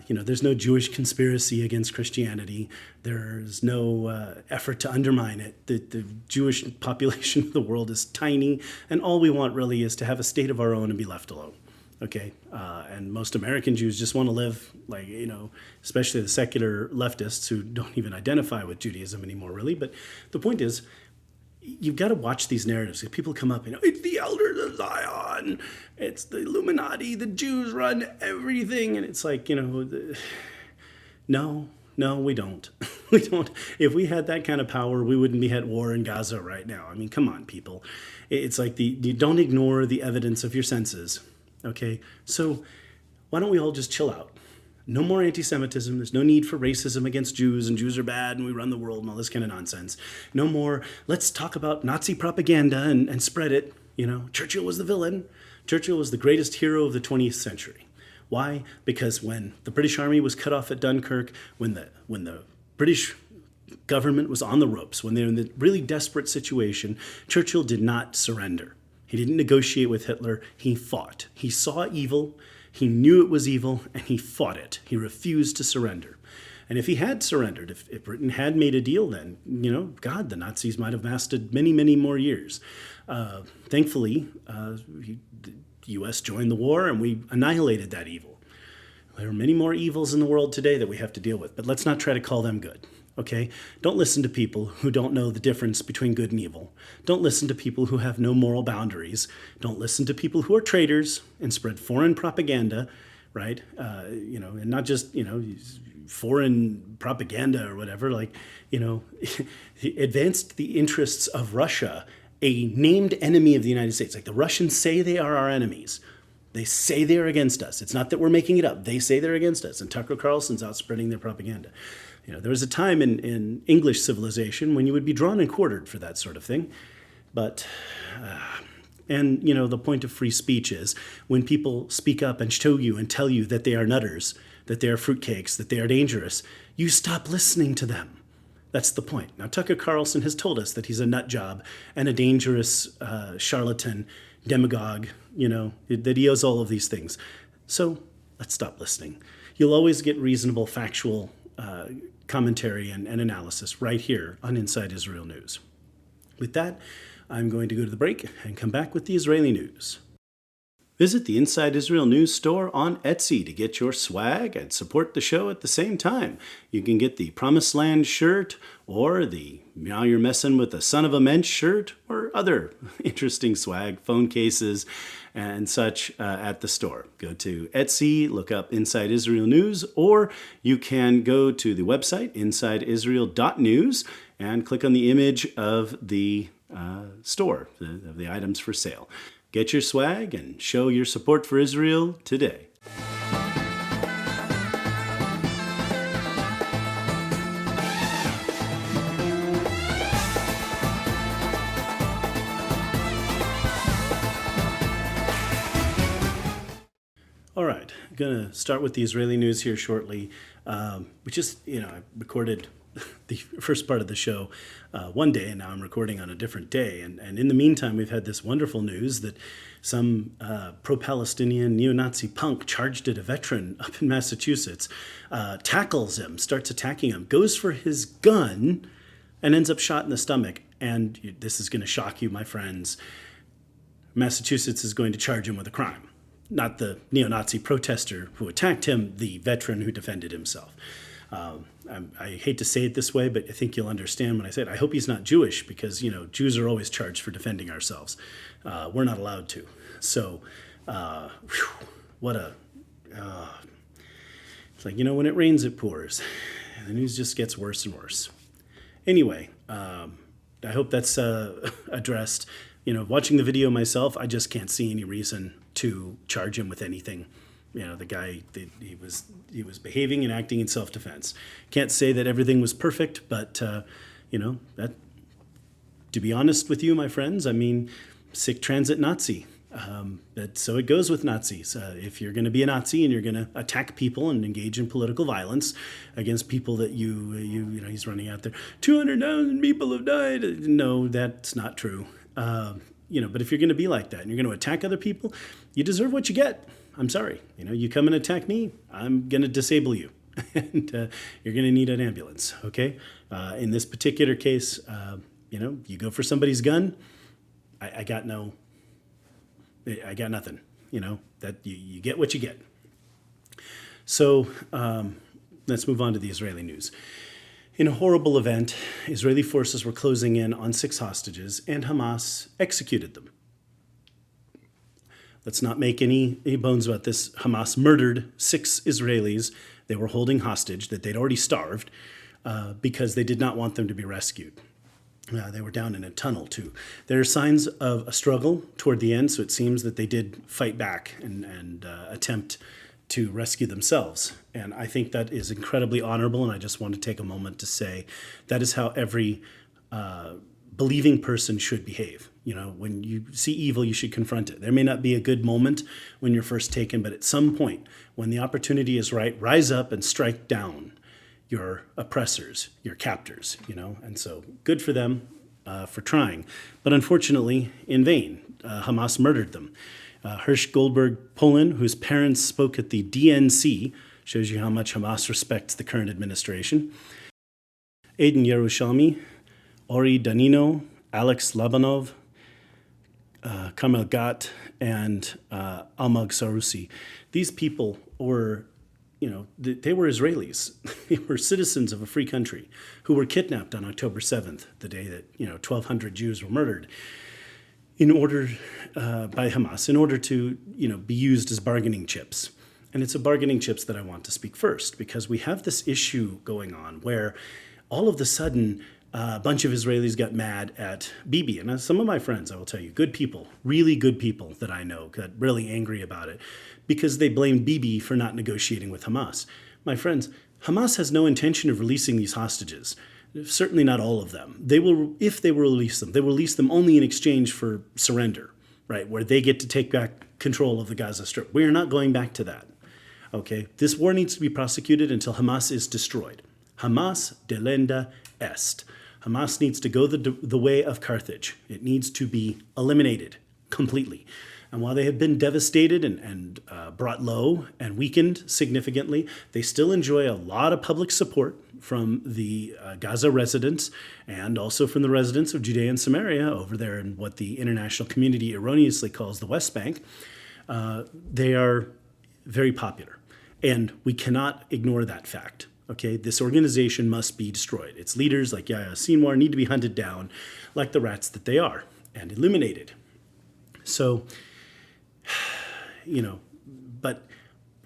Speaker 1: There's no Jewish conspiracy against Christianity. There's no effort to undermine it. The Jewish population of the world is tiny, and all we want really is to have a state of our own and be left alone. Okay, and most American Jews just want to live like, especially the secular leftists who don't even identify with Judaism anymore, really. But the point is, you've got to watch these narratives. If people come up, it's the elders of Zion, it's the Illuminati, the Jews run everything. And it's like, no, we don't. We don't. If we had that kind of power, we wouldn't be at war in Gaza right now. I mean, come on, people. It's like you don't ignore the evidence of your senses. Okay, so why don't we all just chill out? No more anti-Semitism. There's no need for racism against Jews, and Jews are bad, and we run the world, and all this kind of nonsense. No more, let's talk about Nazi propaganda and spread it. Churchill was the villain. Churchill was the greatest hero of the 20th century. Why? Because when the British Army was cut off at Dunkirk, when the British government was on the ropes, when they were in the really desperate situation, Churchill did not surrender. He didn't negotiate with Hitler. He fought. He saw evil. He knew it was evil, and he fought it. He refused to surrender. And if he had surrendered, if Britain had made a deal then, the Nazis might have lasted many, many more years. Thankfully, the U.S. joined the war, and we annihilated that evil. There are many more evils in the world today that we have to deal with, but let's not try to call them good. Okay? Don't listen to people who don't know the difference between good and evil. Don't listen to people who have no moral boundaries. Don't listen to people who are traitors and spread foreign propaganda, right? And not just, foreign propaganda or whatever, advanced the interests of Russia, a named enemy of the United States. Like, the Russians say they are our enemies. They say they're against us. It's not that we're making it up. They say they're against us. And Tucker Carlson's out spreading their propaganda. There was a time in English civilization when you would be drawn and quartered for that sort of thing. But, the point of free speech is when people speak up and show you and tell you that they are nutters, that they are fruitcakes, that they are dangerous, you stop listening to them. That's the point. Now, Tucker Carlson has told us that he's a nut job and a dangerous charlatan, demagogue, that he owes all of these things. So let's stop listening. You'll always get reasonable, factual commentary and analysis right here on Inside Israel News. With that, I'm going to go to the break and come back with the Israeli news. Visit the Inside Israel News store on Etsy to get your swag and support the show at the same time. You can get the Promised Land shirt or the Now You're Messing with the Son of a Mensch shirt or other interesting swag, phone cases, and such at the store. Go to Etsy, look up Inside Israel News, or you can go to the website, insideisrael.news, and click on the image of the store, of the items for sale. Get your swag and show your support for Israel today. All right, I'm going to start with the Israeli news here shortly. We just, I recorded the first part of the show one day, and now I'm recording on a different day. And in the meantime, we've had this wonderful news that some pro-Palestinian neo-Nazi punk charged at a veteran up in Massachusetts, tackles him, starts attacking him, goes for his gun, and ends up shot in the stomach. And this is going to shock you, my friends. Massachusetts is going to charge him with a crime. Not the neo-Nazi protester who attacked him, the veteran who defended himself. I hate to say it this way, but I think you'll understand when I say it. I hope he's not Jewish because, Jews are always charged for defending ourselves. We're not allowed to. So, it's like, when it rains, it pours. And the news just gets worse and worse. Anyway, I hope that's addressed. Watching the video myself, I just can't see any reason to charge him with anything. The guy, he was behaving and acting in self-defense. Can't say that everything was perfect, but, that, to be honest with you, my friends, sic transit Nazi. So it goes with Nazis. If you're going to be a Nazi and you're going to attack people and engage in political violence against people that he's running out there, 200,000 people have died. No, that's not true. But if you're going to be like that and you're going to attack other people, you deserve what you get. I'm sorry. You come and attack me, I'm going to disable you. And you're going to need an ambulance, okay? In this particular case, you go for somebody's gun, I got nothing. That you get what you get. So let's move on to the Israeli news. In a horrible event, Israeli forces were closing in on 6 hostages, and Hamas executed them. Let's not make any bones about this. Hamas murdered 6 Israelis they were holding hostage that they'd already starved because they did not want them to be rescued. They were down in a tunnel, too. There are signs of a struggle toward the end, so it seems that they did fight back and attempt to rescue themselves. And I think that is incredibly honorable, and I just want to take a moment to say that is how every believing person should behave. When you see evil, you should confront it. There may not be a good moment when you're first taken, but at some point, when the opportunity is right, rise up and strike down your oppressors, your captors, and so good for them for trying. But unfortunately, in vain, Hamas murdered them. Hirsch Goldberg Polin, whose parents spoke at the DNC, shows you how much Hamas respects the current administration. Aiden Yerushalmi, Ori Danino, Alex Labanov, Kamel Gat, and Almag Sarusi. These people were, they were Israelis. They were citizens of a free country who were kidnapped on October 7th, the day that, 1,200 Jews were murdered, by Hamas, in order to, be used as bargaining chips. And it's a bargaining chips that I want to speak first, because we have this issue going on where all of a sudden a bunch of Israelis got mad at Bibi. And some of my friends, I will tell you, good people, really good people that I know, got really angry about it because they blamed Bibi for not negotiating with Hamas. My friends, Hamas has no intention of releasing these hostages. Certainly not all of them. If they will release them, they will release them only in exchange for surrender, right? Where they get to take back control of the Gaza Strip. We are not going back to that. Okay? This war needs to be prosecuted until Hamas is destroyed. Hamas delenda est. Hamas needs to go the way of Carthage. It needs to be eliminated completely. And while they have been devastated and brought low and weakened significantly, they still enjoy a lot of public support from the Gaza residents and also from the residents of Judea and Samaria over there in what the international community erroneously calls the West Bank. They are very popular, and we cannot ignore that fact. Okay, this organization must be destroyed. Its leaders, like Yahya Sinwar, need to be hunted down like the rats that they are and eliminated. So, but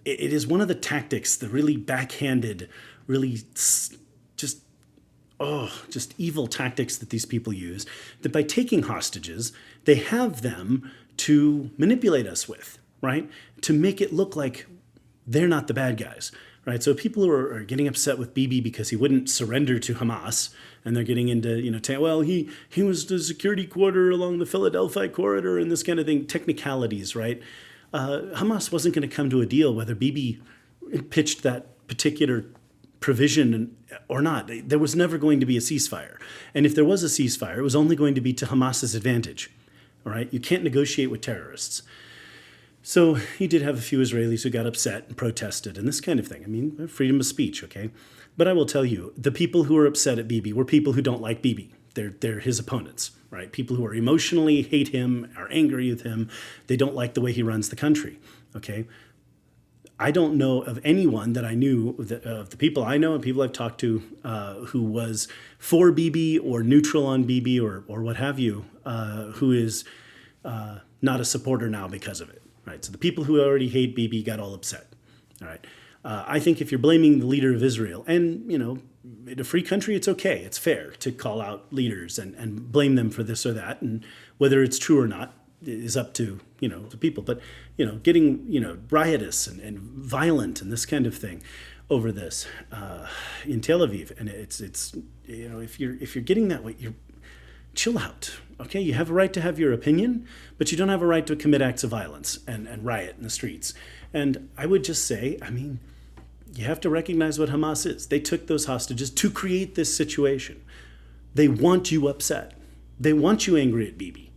Speaker 1: it is one of the tactics, the really backhanded, really just evil tactics that these people use, that by taking hostages, they have them to manipulate us with, right? To make it look like they're not the bad guys. Right, so people are getting upset with Bibi because he wouldn't surrender to Hamas, and they're getting into, he was the security quarter along the Philadelphia corridor and this kind of thing, technicalities, right? Hamas wasn't going to come to a deal whether Bibi pitched that particular provision or not. There was never going to be a ceasefire. And if there was a ceasefire, it was only going to be to Hamas's advantage. All right? You can't negotiate with terrorists. So he did have a few Israelis who got upset and protested and this kind of thing. I mean, freedom of speech, okay? But I will tell you, the people who are upset at Bibi were people who don't like Bibi. They're his opponents, right? People who are emotionally hate him, are angry with him. They don't like the way he runs the country, okay? I don't know of anyone that I knew, of the people I know and people I've talked to, who was for Bibi or neutral on Bibi or what have you, who is not a supporter now because of it, right? So the people who already hate Bibi got all upset, all right? I think if you're blaming the leader of Israel, and, you know, in a free country, it's okay. It's fair to call out leaders and blame them for this or that. And whether it's true or not is up to, you know, the people. But, you know, getting, you know, riotous and violent and this kind of thing over this in Tel Aviv. And it's you know, if you're getting that way, you're chill out. Okay, you have a right to have your opinion, but you don't have a right to commit acts of violence and riot in the streets. And I would just say, I mean, you have to recognize what Hamas is. They took those hostages to create this situation. They want you upset. They want you angry at Bibi,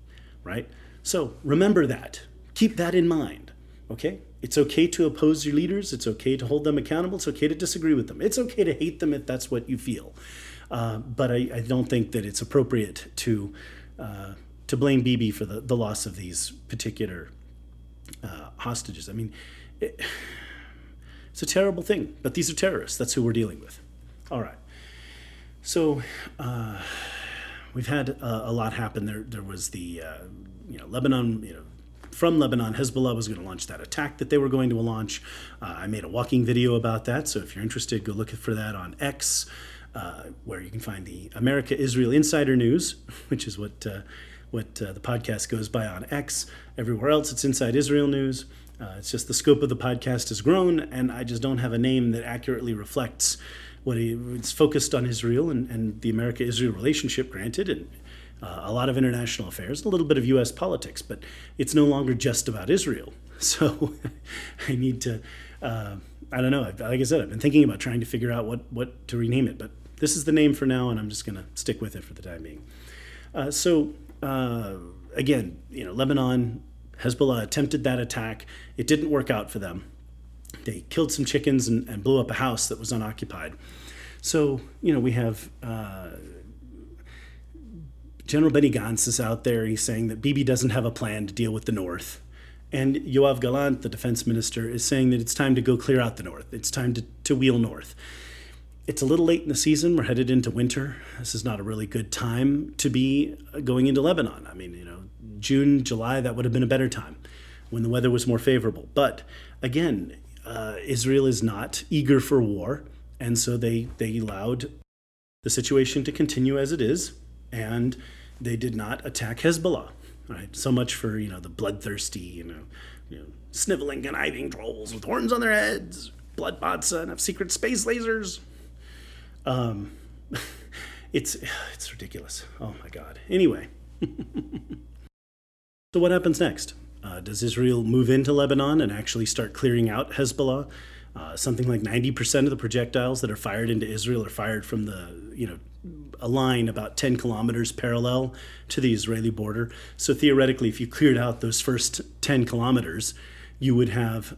Speaker 1: right? So remember that. Keep that in mind, okay? It's okay to oppose your leaders. It's okay to hold them accountable. It's okay to disagree with them. It's okay to hate them if that's what you feel. But I don't think that it's appropriate to blame Bibi for the loss of these particular hostages. I mean, it's a terrible thing, but these are terrorists. That's who we're dealing with. All right. So we've had a lot happen. There was the, Lebanon, from Lebanon, Hezbollah was going to launch that attack that they were going to launch. I made a walking video about that. So if you're interested, go look for that on X, where you can find the America-Israel Insider News, which is what the podcast goes by on X. Everywhere else, it's Inside Israel News. It's just the scope of the podcast has grown, and I just don't have a name that accurately reflects what it's focused on Israel and the America-Israel relationship, granted, and a lot of international affairs, a little bit of U.S. politics, but it's no longer just about Israel. So I need to, I don't know, like I said, I've been thinking about trying to figure out what to rename it, but this is the name for now, and I'm just going to stick with it for the time being. Again, Lebanon, Hezbollah attempted that attack. It didn't work out for them. They killed some chickens and blew up a house that was unoccupied. So, we have General Benny Gantz is out there. He's saying that Bibi doesn't have a plan to deal with the North. And Yoav Gallant, the defense minister, is saying that it's time to go clear out the North. It's time to wheel north. It's a little late in the season. We're headed into winter. This is not a really good time to be going into Lebanon. I mean, June, July, that would have been a better time when the weather was more favorable. But again, Israel is not eager for war, and so they allowed the situation to continue as it is, and they did not attack Hezbollah. Right? So much for the bloodthirsty, sniveling, conniving trolls with horns on their heads, blood bots, and have secret space lasers. It's ridiculous. Oh my God. Anyway. So what happens next? Does Israel move into Lebanon and actually start clearing out Hezbollah? Something like 90% of the projectiles that are fired into Israel are fired from a line about 10 kilometers parallel to the Israeli border. So theoretically, if you cleared out those first 10 kilometers, you would have,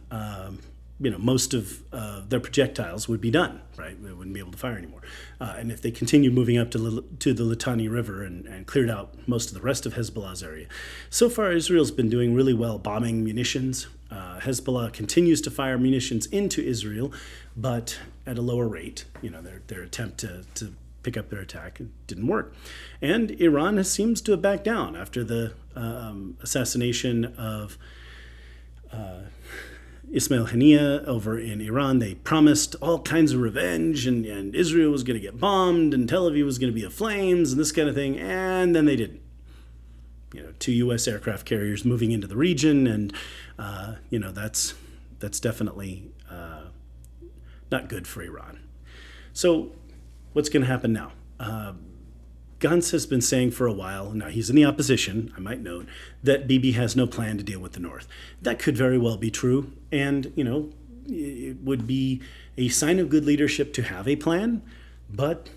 Speaker 1: most of their projectiles would be done, right? They wouldn't be able to fire anymore. And if they continued moving up to the Litani River and cleared out most of the rest of Hezbollah's area. So far, Israel's been doing really well bombing munitions. Hezbollah continues to fire munitions into Israel, but at a lower rate. Their attempt to pick up their attack didn't work. And Iran seems to have backed down after the assassination of Ismail Haniyeh over in Iran. They promised all kinds of revenge, and Israel was going to get bombed, and Tel Aviv was going to be aflames, and this kind of thing, and then they didn't. 2 U.S. aircraft carriers moving into the region, and that's definitely not good for Iran. So what's going to happen now? Gantz has been saying for a while, now he's in the opposition, I might note, that Bibi has no plan to deal with the North. That could very well be true, and, it would be a sign of good leadership to have a plan, but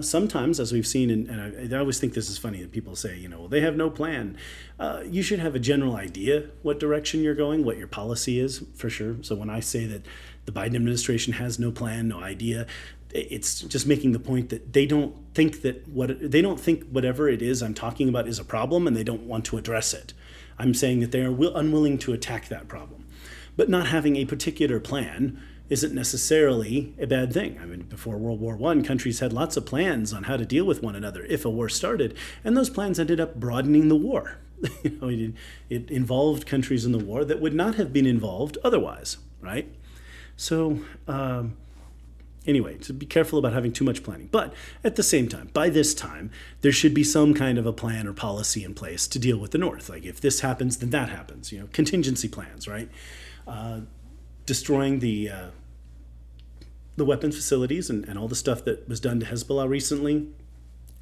Speaker 1: sometimes, as we've seen, and I always think this is funny that people say, well, they have no plan. You should have a general idea what direction you're going, what your policy is, for sure. So when I say that the Biden administration has no plan, no idea, it's just making the point that they don't think whatever it is I'm talking about is a problem, and they don't want to address it. I'm saying that they are unwilling to attack that problem. But not having a particular plan isn't necessarily a bad thing. I mean, before World War I, countries had lots of plans on how to deal with one another if a war started, and those plans ended up broadening the war. It involved countries in the war that would not have been involved otherwise, right? So anyway, so be careful about having too much planning. But at the same time, by this time, there should be some kind of a plan or policy in place to deal with the North. Like if this happens, then that happens. Contingency plans, right? Destroying the weapons facilities and all the stuff that was done to Hezbollah recently,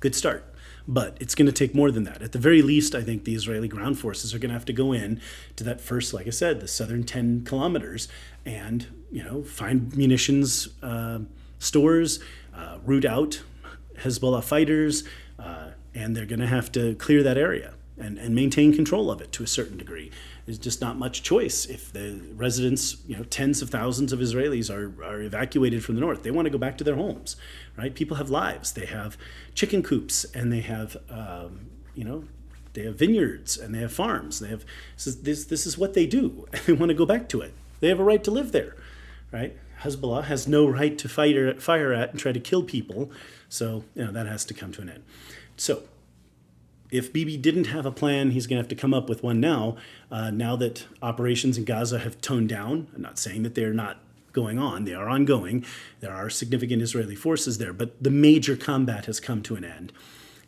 Speaker 1: good start. But it's going to take more than that. At the very least, I think the Israeli ground forces are going to have to go in to that first, like I said, the southern 10 kilometers and, find munitions stores, root out Hezbollah fighters, and they're going to have to clear that area and maintain control of it to a certain degree. There's just not much choice. If the residents, tens of thousands of Israelis are evacuated from the north, they want to go back to their homes, right? People have lives. They have chicken coops, and they have, they have vineyards, and they have farms. They have this is what they do. They want to go back to it. They have a right to live there, right? Hezbollah has no right to fire at and try to kill people, so that has to come to an end. So if Bibi didn't have a plan, he's going to have to come up with one now. Now that operations in Gaza have toned down, I'm not saying that they're not going on. They are ongoing. There are significant Israeli forces there, but the major combat has come to an end.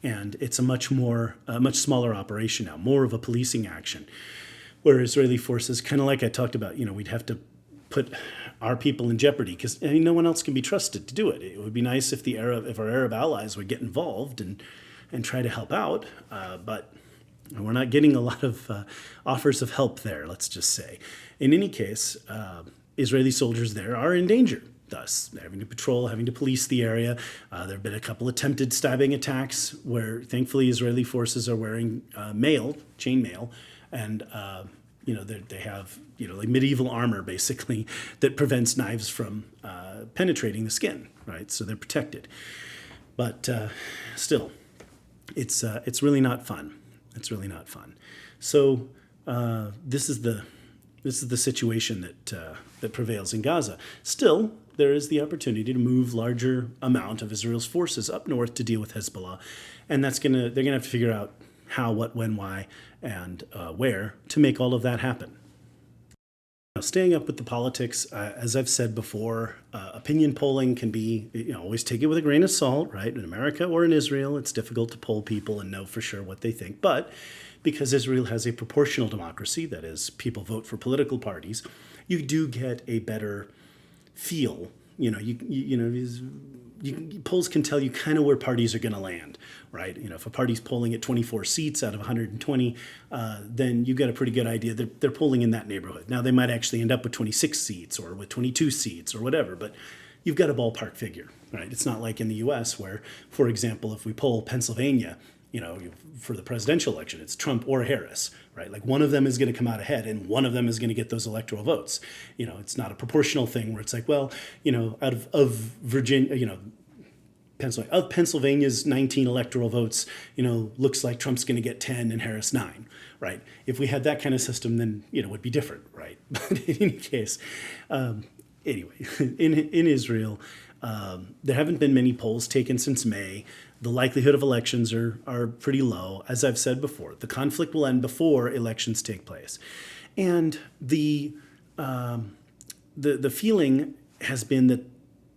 Speaker 1: And it's a much smaller operation now, more of a policing action, where Israeli forces, kind of like I talked about, we'd have to put our people in jeopardy because no one else can be trusted to do it. It would be nice if our Arab allies would get involved and try to help out, but we're not getting a lot of offers of help there, let's just say. In any case, Israeli soldiers there are in danger. Thus, they're having to patrol, having to police the area. There have been a couple attempted stabbing attacks where, thankfully, Israeli forces are wearing chain mail, and they have like medieval armor basically that prevents knives from penetrating the skin, right? So they're protected. But still, it's really not fun. It's really not fun. So this is the situation that prevails in Gaza. Still, there is the opportunity to move larger amount of Israel's forces up north to deal with Hezbollah, and they're gonna have to figure out how, what, when, why, and where to make all of that happen. Now, staying up with the politics, as I've said before, opinion polling can be, always take it with a grain of salt, right? In America or in Israel, it's difficult to poll people and know for sure what they think. But because Israel has a proportional democracy, that is, people vote for political parties, you do get a better feel. Polls can tell you kind of where parties are going to land, right? If a party's polling at 24 seats out of 120, then you get a pretty good idea that they're polling in that neighborhood. Now, they might actually end up with 26 seats or with 22 seats or whatever, but you've got a ballpark figure, right? It's not like in the U.S. where, for example, if we poll Pennsylvania, for the presidential election, it's Trump or Harris, right? Like one of them is going to come out ahead and one of them is going to get those electoral votes. It's not a proportional thing where it's like, well, out of Virginia, Pennsylvania's 19 electoral votes, looks like Trump's going to get 10 and Harris 9, right? If we had that kind of system, then, it would be different, right? But in any case, anyway, in Israel, there haven't been many polls taken since May. The likelihood of elections are pretty low. As I've said before, the conflict will end before elections take place. And the feeling has been that,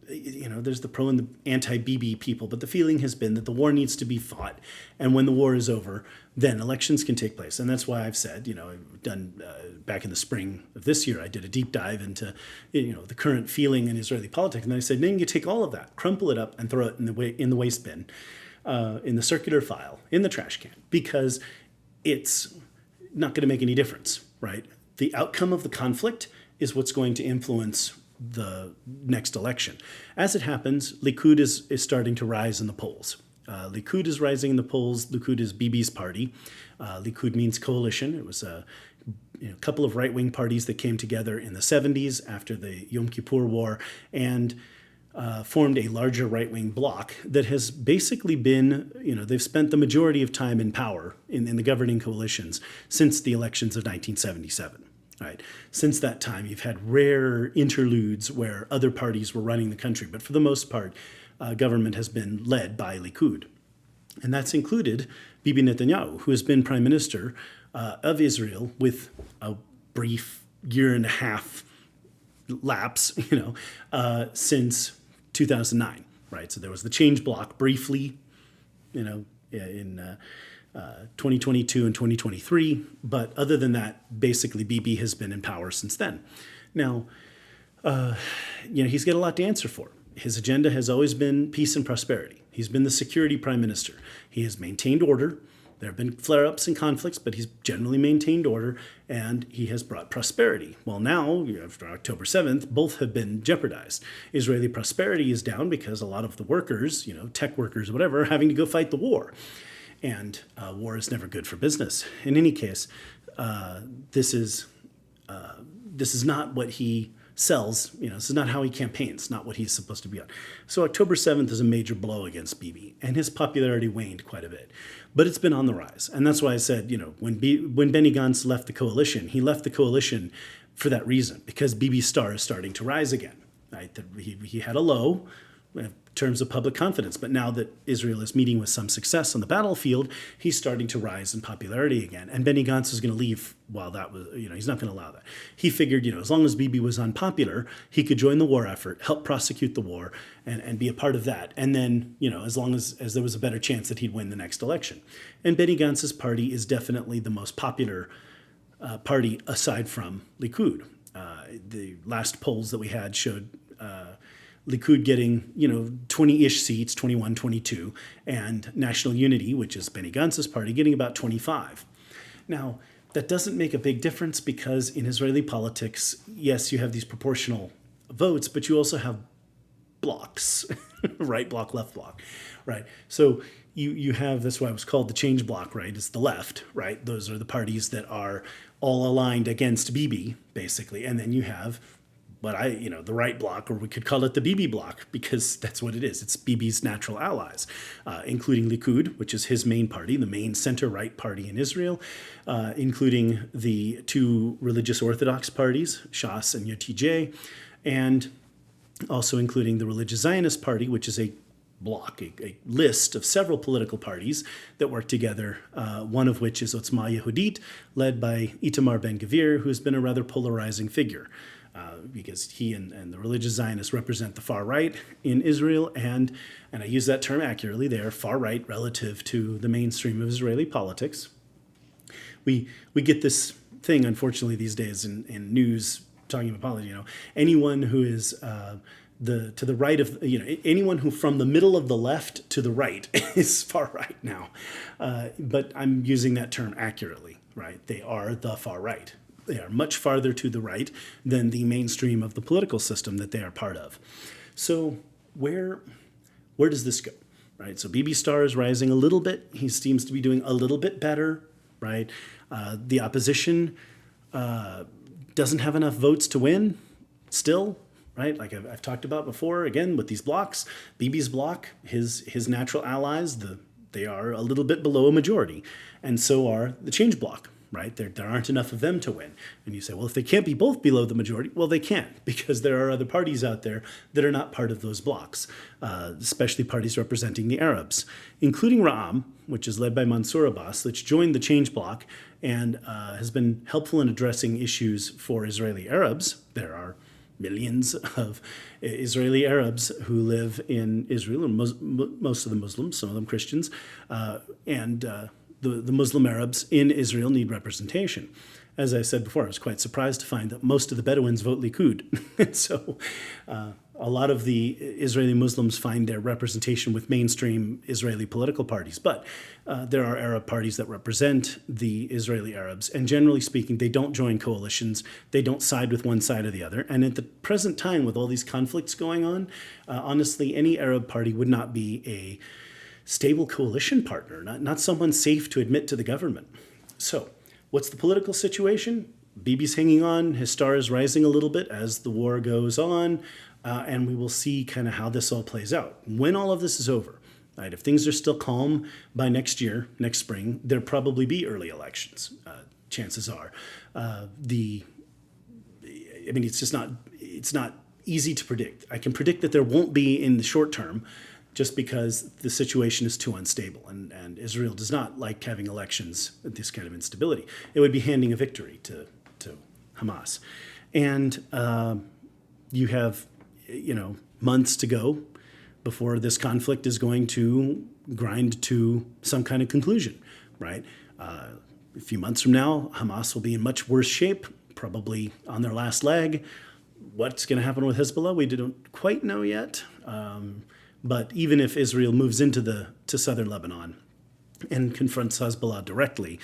Speaker 1: there's the pro and the anti-Bibi people, but the feeling has been that the war needs to be fought. And when the war is over, then elections can take place. And that's why I've said, I've done back in the spring of this year, I did a deep dive into, the current feeling in Israeli politics. And I said, then you take all of that, crumple it up and throw it in the waste bin. in the circular file, in the trash can, because it's not going to make any difference, right? The outcome of the conflict is what's going to influence the next election. As it happens, Likud is starting to rise in the polls. Likud is rising in the polls. Likud is Bibi's party. Likud means coalition. It was a couple of right-wing parties that came together in the 70s after the Yom Kippur War and formed a larger right-wing bloc that has basically been, they've spent the majority of time in power in the governing coalitions since the elections of 1977. Right. Since that time, you've had rare interludes where other parties were running the country, but for the most part, government has been led by Likud. And that's included Bibi Netanyahu, who has been prime minister of Israel with a brief year and a half lapse, since 2009. Right. So there was the change block briefly, in 2022 and 2023. But other than that, basically Bibi has been in power since then. Now, he's got a lot to answer for. His agenda has always been peace and prosperity. He's been the security prime minister. He has maintained order. There have been flare-ups and conflicts, but he's generally maintained order, and he has brought prosperity. Well, now, after October 7th, both have been jeopardized. Israeli prosperity is down because a lot of the workers, tech workers, whatever, are having to go fight the war. And war is never good for business. In any case, this is not what he sells. This is not how he campaigns, not what he's supposed to be on. So October 7th is a major blow against Bibi, and his popularity waned quite a bit. But it's been on the rise. And that's why I said, when Benny Gantz left the coalition, he left the coalition for that reason, because Bibi's star is starting to rise again. Right? He had a low in terms of public confidence. But now that Israel is meeting with some success on the battlefield, he's starting to rise in popularity again. And Benny Gantz is going to leave while that was, he's not going to allow that. He figured, as long as Bibi was unpopular, he could join the war effort, help prosecute the war, and be a part of that. And then, as long as there was a better chance that he'd win the next election. And Benny Gantz's party is definitely the most popular party aside from Likud. The last polls that we had showed Likud getting, 20-ish seats, 21, 22, and National Unity, which is Benny Gantz's party, getting about 25. Now, that doesn't make a big difference because in Israeli politics, yes, you have these proportional votes, but you also have blocks, right block, left block, right? So you have, that's why it was called the change block, right? It's the left, right? Those are the parties that are all aligned against Bibi, basically. And then you have the right block, or we could call it the Bibi block, because that's what it is. It's Bibi's natural allies, including Likud, which is his main party, the main center-right party in Israel, including the two religious Orthodox parties, Shas and YTJ, and also including the religious Zionist party, which is a block, a list of several political parties that work together, one of which is Otzma Yehudit, led by Itamar Ben-Gvir, who's been a rather polarizing figure. Because he and the religious Zionists represent the far right in Israel, and I use that term accurately, they are far right relative to the mainstream of Israeli politics. We get this thing, unfortunately, these days in news talking about politics. Anyone who is to the right of, anyone who from the middle of the left to the right is far right now. But I'm using that term accurately, right? They are the far right. They are much farther to the right than the mainstream of the political system that they are part of. So where does this go, right? So Bibi Star is rising a little bit. He seems to be doing a little bit better, right? The opposition doesn't have enough votes to win still, right? Like I've talked about before, again, with these blocks, Bibi's block, his natural allies, they are a little bit below a majority. And so are the change block. Right? There aren't enough of them to win. And you say, well, if they can't be both below the majority, well, they can, because there are other parties out there that are not part of those blocks, especially parties representing the Arabs, including Ra'am, which is led by Mansour Abbas, which joined the change block and has been helpful in addressing issues for Israeli Arabs. There are millions of Israeli Arabs who live in Israel, and most of them Muslims, some of them Christians, the Muslim Arabs in Israel need representation. As I said before, I was quite surprised to find that most of the Bedouins vote Likud. So a lot of the Israeli Muslims find their representation with mainstream Israeli political parties, but there are Arab parties that represent the Israeli Arabs, and generally speaking, they don't join coalitions. They don't side with one side or the other. And at the present time, with all these conflicts going on, honestly, any Arab party would not be a stable coalition partner, not someone safe to admit to the government. So, what's the political situation? Bibi's hanging on, his star is rising a little bit as the war goes on, and we will see kind of how this all plays out. When all of this is over, right, if things are still calm by next year, next spring, there'll probably be early elections, chances are. It's not easy to predict. I can predict that there won't be in the short term, just because the situation is too unstable, and Israel does not like having elections with this kind of instability. It would be handing a victory to Hamas. And you have, months to go before this conflict is going to grind to some kind of conclusion, right? A few months from now, Hamas will be in much worse shape, probably on their last leg. What's going to happen with Hezbollah, we don't quite know yet. But even if Israel moves into southern Lebanon and confronts Hezbollah directly,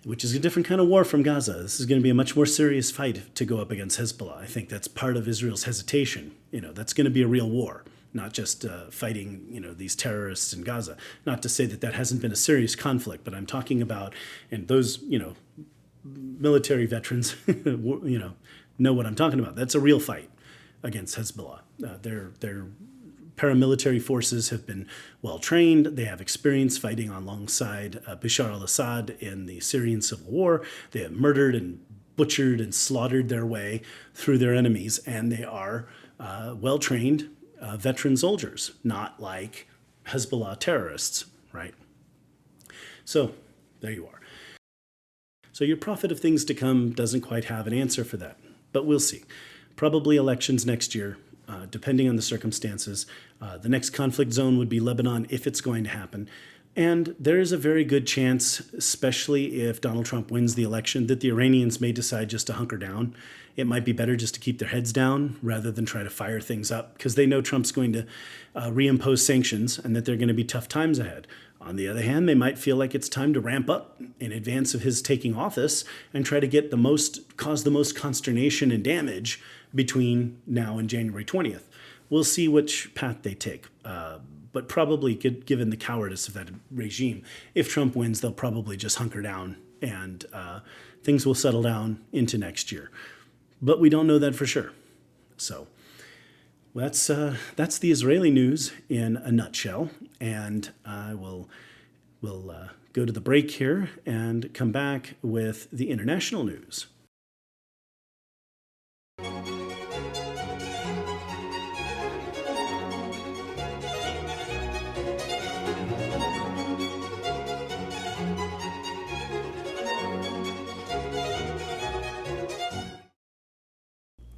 Speaker 1: which is a different kind of war from Gaza, this is going to be a much more serious fight to go up against Hezbollah. I think that's part of Israel's hesitation. That's going to be a real war, not just fighting, these terrorists in Gaza. Not to say that hasn't been a serious conflict, but I'm talking about, and those, military veterans, know what I'm talking about. That's a real fight against Hezbollah. Their paramilitary forces have been well trained. They have experience fighting alongside Bashar al-Assad in the Syrian civil war. They have murdered and butchered and slaughtered their way through their enemies, and they are well trained veteran soldiers, not like Hezbollah terrorists, right? So there you are. So your prophet of things to come doesn't quite have an answer for that, but we'll see. Probably elections next year. Depending on the circumstances. The next conflict zone would be Lebanon if it's going to happen. And there is a very good chance, especially if Donald Trump wins the election, that the Iranians may decide just to hunker down. It might be better just to keep their heads down rather than try to fire things up, because they know Trump's going to reimpose sanctions and that there are going to be tough times ahead. On the other hand, they might feel like it's time to ramp up in advance of his taking office and try to cause the most consternation and damage between now and January 20th. We'll see which path they take. But probably, given the cowardice of that regime, if Trump wins, they'll probably just hunker down and things will settle down into next year. But we don't know that for sure. So that's the Israeli news in a nutshell. And I will go to the break here and come back with the international news.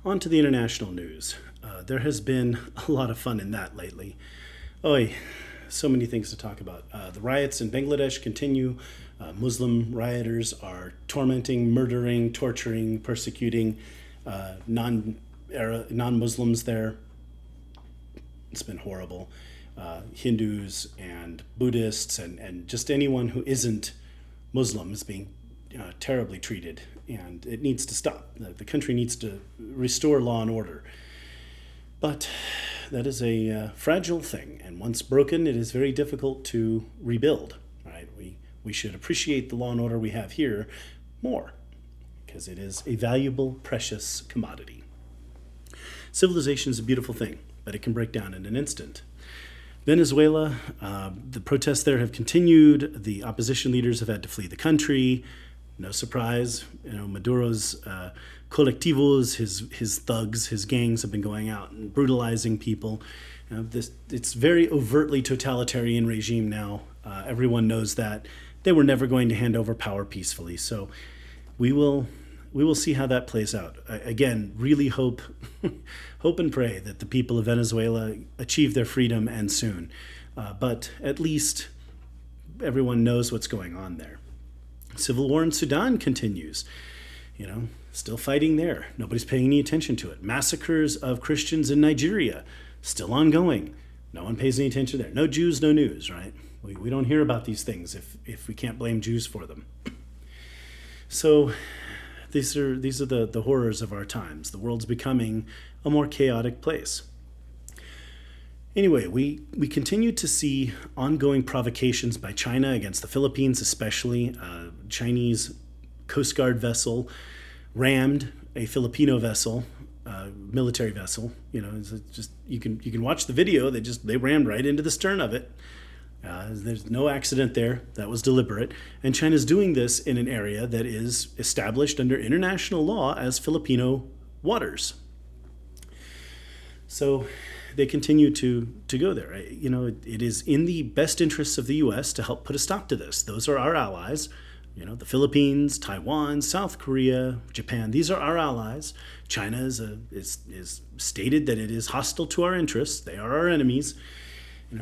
Speaker 1: On to the international news. There has been a lot of fun in that lately. So many things to talk about. The riots in Bangladesh continue. Muslim rioters are tormenting, murdering, torturing, persecuting non-Muslims there. It's been horrible. Hindus and Buddhists and just anyone who isn't Muslim is being terribly treated, and it needs to stop. The country needs to restore law and order. But that is a fragile thing, and once broken, it is very difficult to rebuild. Right? We should appreciate the law and order we have here more, because it is a valuable, precious commodity. Civilization is a beautiful thing, but it can break down in an instant. Venezuela, the protests there have continued. The opposition leaders have had to flee the country. No surprise, Maduro's colectivos, his thugs, his gangs have been going out and brutalizing people. It's very overtly totalitarian regime now. Everyone knows that. They were never going to hand over power peacefully. So we will see how that plays out. Again, really hope and pray that the people of Venezuela achieve their freedom and soon. But at least everyone knows what's going on there. Civil war in Sudan continues. Still fighting there. Nobody's paying any attention to it. Massacres of Christians in Nigeria, still ongoing. No one pays any attention there. No Jews, no news, right? We don't hear about these things if we can't blame Jews for them. So these are the horrors of our times. The world's becoming a more chaotic place. Anyway, we continue to see ongoing provocations by China against the Philippines, especially. Chinese Coast Guard vessel rammed a Filipino vessel, military vessel. It's just you can watch the video. They rammed right into the stern of it. There's no accident there. That was deliberate. And China's doing this in an area that is established under international law as Filipino waters. So they continue to go there. It is in the best interests of the U.S. to help put a stop to this. Those are our allies. The Philippines, Taiwan, South Korea, Japan. These are our allies. China is stated that it is hostile to our interests. They are our enemies.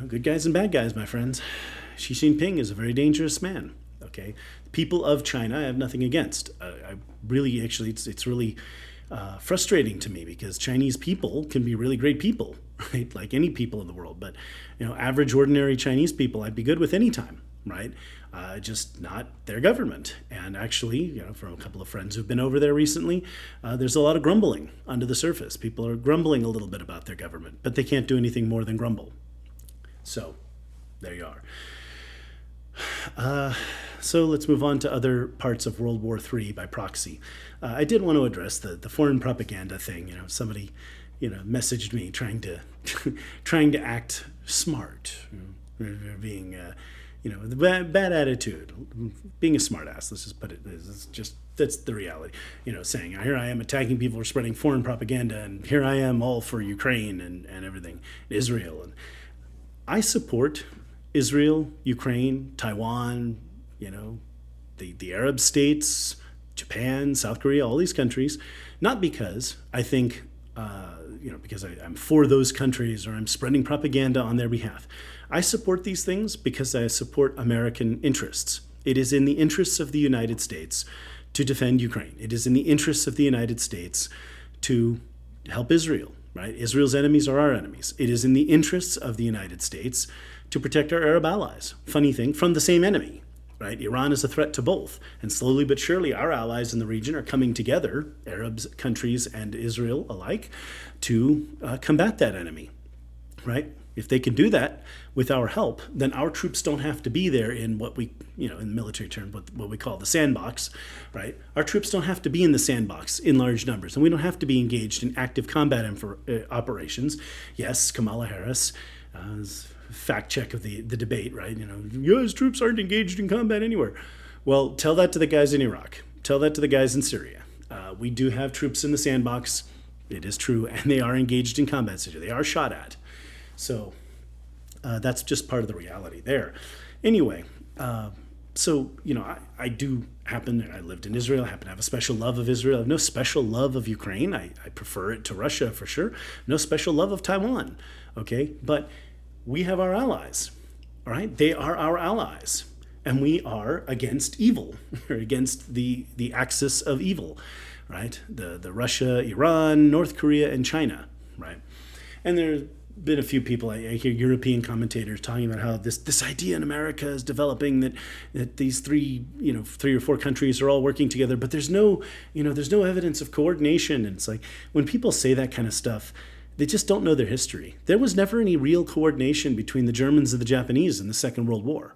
Speaker 1: Good guys and bad guys, my friends. Xi Jinping is a very dangerous man. Okay, people of China I have nothing against. It's really frustrating to me because Chinese people can be really great people, right? Like any people in the world. But average, ordinary Chinese people, I'd be good with any time, right? Just not their government. And actually, from a couple of friends who've been over there recently, there's a lot of grumbling under the surface. People are grumbling a little bit about their government, but they can't do anything more than grumble. So there you are. So let's move on to other parts of World War III by proxy. I did want to address the foreign propaganda thing. Somebody, messaged me trying to act smart, being, the bad attitude, being a smartass. Let's just put it. That's the reality. Saying here I am attacking people who are spreading foreign propaganda, and here I am all for Ukraine and everything, Israel, and I support Israel, Ukraine, Taiwan, the Arab states, Japan, South Korea, all these countries, not because I think, because I'm for those countries or I'm spreading propaganda on their behalf. I support these things because I support American interests. It is in the interests of the United States to defend Ukraine. It is in the interests of the United States to help Israel. Right? Israel's enemies are our enemies. It is in the interests of the United States to protect our Arab allies. Funny thing, from the same enemy. Right? Iran is a threat to both. And slowly but surely, our allies in the region are coming together, Arab countries and Israel alike, to combat that enemy. Right? If they can do that with our help, then our troops don't have to be there in what we, in military terms, what we call the sandbox, right? Our troops don't have to be in the sandbox in large numbers, and we don't have to be engaged in active combat operations. Yes, Kamala Harris, fact check of the debate, right? U.S. troops aren't engaged in combat anywhere. Well, tell that to the guys in Iraq. Tell that to the guys in Syria. We do have troops in the sandbox. It is true, and they are engaged in combat. They are shot at. So that's just part of the reality there. Anyway, I lived in Israel. I happen to have a special love of Israel. I have no special love of Ukraine. I prefer it to Russia for sure. No special love of Taiwan. Okay, but we have our allies. All right, they are our allies, and we are against evil, or against the axis of evil, right? The Russia, Iran, North Korea, and China, right? And there's been a few people, I hear European commentators talking about how this idea in America is developing that these three or four countries are all working together, but there's no evidence of coordination. And it's like, when people say that kind of stuff, they just don't know their history. There was never any real coordination between the Germans and the Japanese in the Second World War.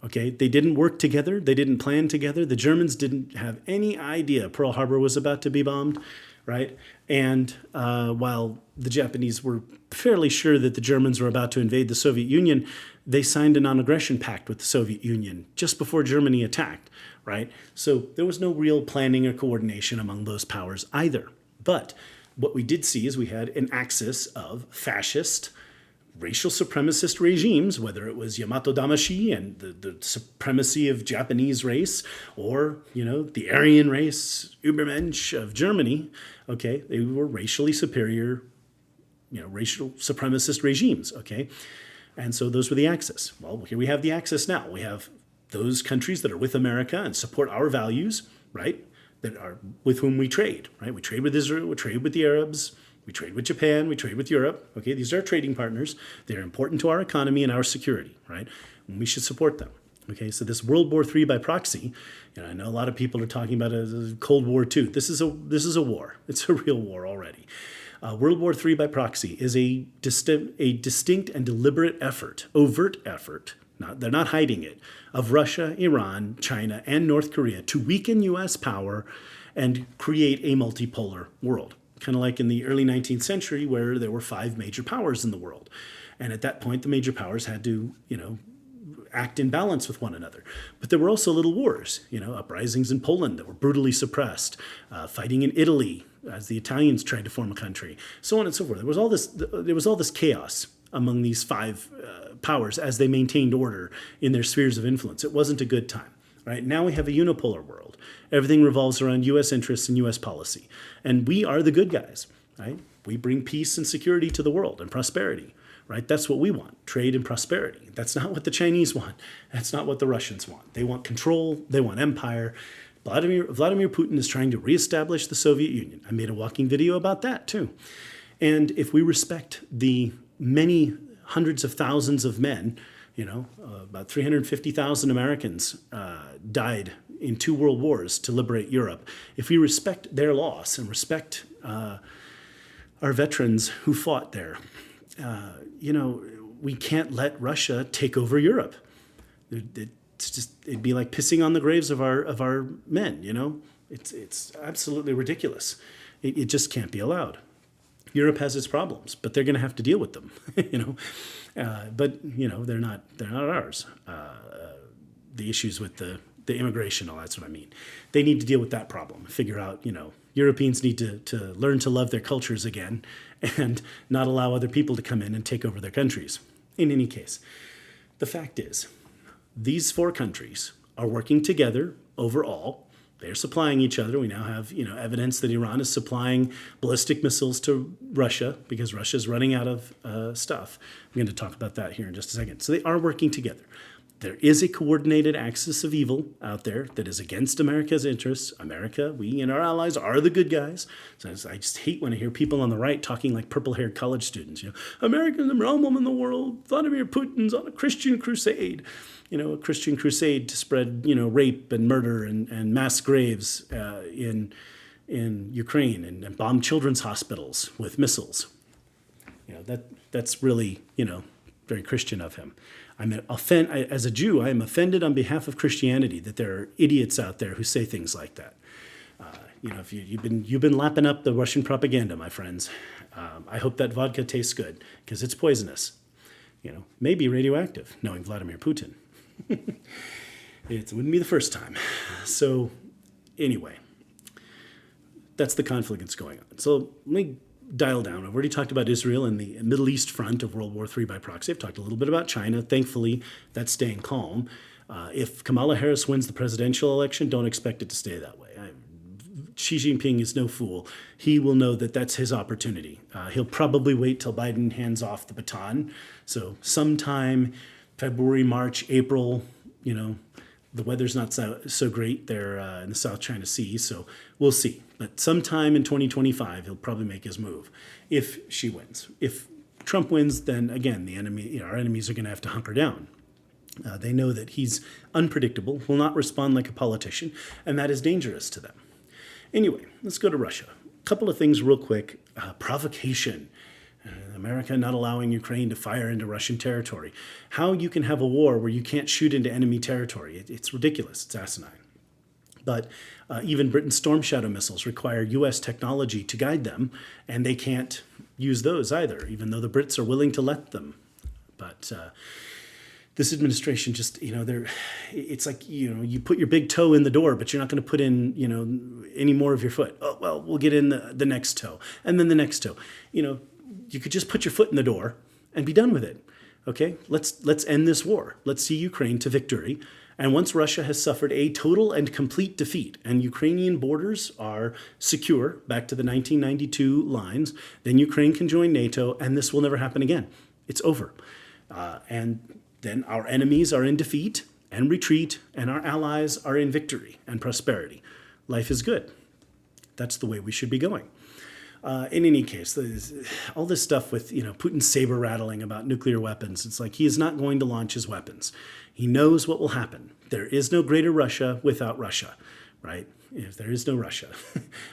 Speaker 1: Okay, they didn't work together. They didn't plan together. The Germans didn't have any idea Pearl Harbor was about to be bombed, right? And while the Japanese were fairly sure that the Germans were about to invade the Soviet Union, they signed a non-aggression pact with the Soviet Union just before Germany attacked, right? So there was no real planning or coordination among those powers either. But what we did see is we had an axis of fascist, racial supremacist regimes, whether it was Yamato Damashi and the supremacy of Japanese race, or, the Aryan race, Übermensch of Germany. Okay, they were racially superior, racial supremacist regimes. Okay, and so those were the axis. Well, here we have the axis now. We have those countries that are with America and support our values, right? that are with whom we trade, right? We trade with Israel, we trade with the Arabs, we trade with Japan, we trade with Europe. Okay, these are our trading partners. They're important to our economy and our security, right? And we should support them. Okay, so this World War III by proxy, I know a lot of people are talking about a Cold War II. This is a war. It's a real war already. World War III by proxy is a distinct and deliberate effort, overt effort. They're not hiding it, of Russia, Iran, China, and North Korea to weaken U.S. power and create a multipolar world. Kind of like in the early 19th century where there were 5 major powers in the world. And at that point, the major powers had to, act in balance with one another. But there were also little wars, uprisings in Poland that were brutally suppressed, fighting in Italy as the Italians tried to form a country, so on and so forth. There was all this chaos among these 5 powers as they maintained order in their spheres of influence. It wasn't a good time. Right? Now we have a unipolar world. Everything revolves around U.S. interests and U.S. policy. And we are the good guys. Right? We bring peace and security to the world and prosperity. Right? That's what we want, trade and prosperity. That's not what the Chinese want. That's not what the Russians want. They want control. They want empire. Vladimir Putin is trying to reestablish the Soviet Union. I made a walking video about that too. And if we respect the many hundreds of thousands of men, about 350,000 Americans died in 2 world wars to liberate Europe. If we respect their loss and respect our veterans who fought there, we can't let Russia take over Europe. It'd be like pissing on the graves of our men. It's absolutely ridiculous. It just can't be allowed. Europe has its problems, but they're going to have to deal with them. But they're not ours. The issues with the immigration, all that's what I mean. They need to deal with that problem. Figure out, Europeans need to learn to love their cultures again and not allow other people to come in and take over their countries. In any case, the fact is, these 4 countries are working together overall. They're supplying each other. We now have, evidence that Iran is supplying ballistic missiles to Russia because Russia's running out of stuff. I'm going to talk about that here in just a second. So they are working together. There is a coordinated axis of evil out there that is against America's interests. America, we and our allies are the good guys. So I just hate when I hear people on the right talking like purple-haired college students. America's the realm in the world. Vladimir Putin's on a Christian crusade. A Christian crusade to spread, rape and murder and mass graves in Ukraine and bomb children's hospitals with missiles. That's really, very Christian of him. As a Jew, I am offended on behalf of Christianity that there are idiots out there who say things like that. If you've been lapping up the Russian propaganda, my friends, I hope that vodka tastes good because it's poisonous. Maybe radioactive, knowing Vladimir Putin. It wouldn't be the first time. So anyway, that's the conflict that's going on. So let me dial down. I've already talked about Israel and the Middle East front of World War III by proxy. I've talked a little bit about China. Thankfully, that's staying calm. If Kamala Harris wins the presidential election, don't expect it to stay that way. Xi Jinping is no fool. He will know that that's his opportunity. He'll probably wait till Biden hands off the baton. So sometime February, March, April, the weather's not so great there in the South China Sea, so we'll see. But sometime in 2025, he'll probably make his move if she wins. If Trump wins, then again, our enemies are going to have to hunker down. They know that he's unpredictable, will not respond like a politician, and that is dangerous to them. Anyway, let's go to Russia. A couple of things real quick. Provocation. America not allowing Ukraine to fire into Russian territory. How you can have a war where you can't shoot into enemy territory. It's ridiculous. It's asinine. But even Britain's Storm Shadow missiles require U.S. technology to guide them, and they can't use those either, even though the Brits are willing to let them. But this administration just, it's like, you put your big toe in the door, but you're not going to put in, any more of your foot. Oh, well, we'll get in the next toe, and then the next toe. You could just put your foot in the door and be done with it. Okay, let's end this war. Let's see Ukraine to victory. And once Russia has suffered a total and complete defeat and Ukrainian borders are secure back to the 1992 lines, then Ukraine can join NATO and this will never happen again. It's over. And then our enemies are in defeat and retreat and our allies are in victory and prosperity. life is good. That's the way we should be going. In any case, all this stuff with Putin saber rattling about nuclear weapons, it's like he is not going to launch his weapons. He knows what will happen. There is no greater Russia without Russia, right? If there is no Russia,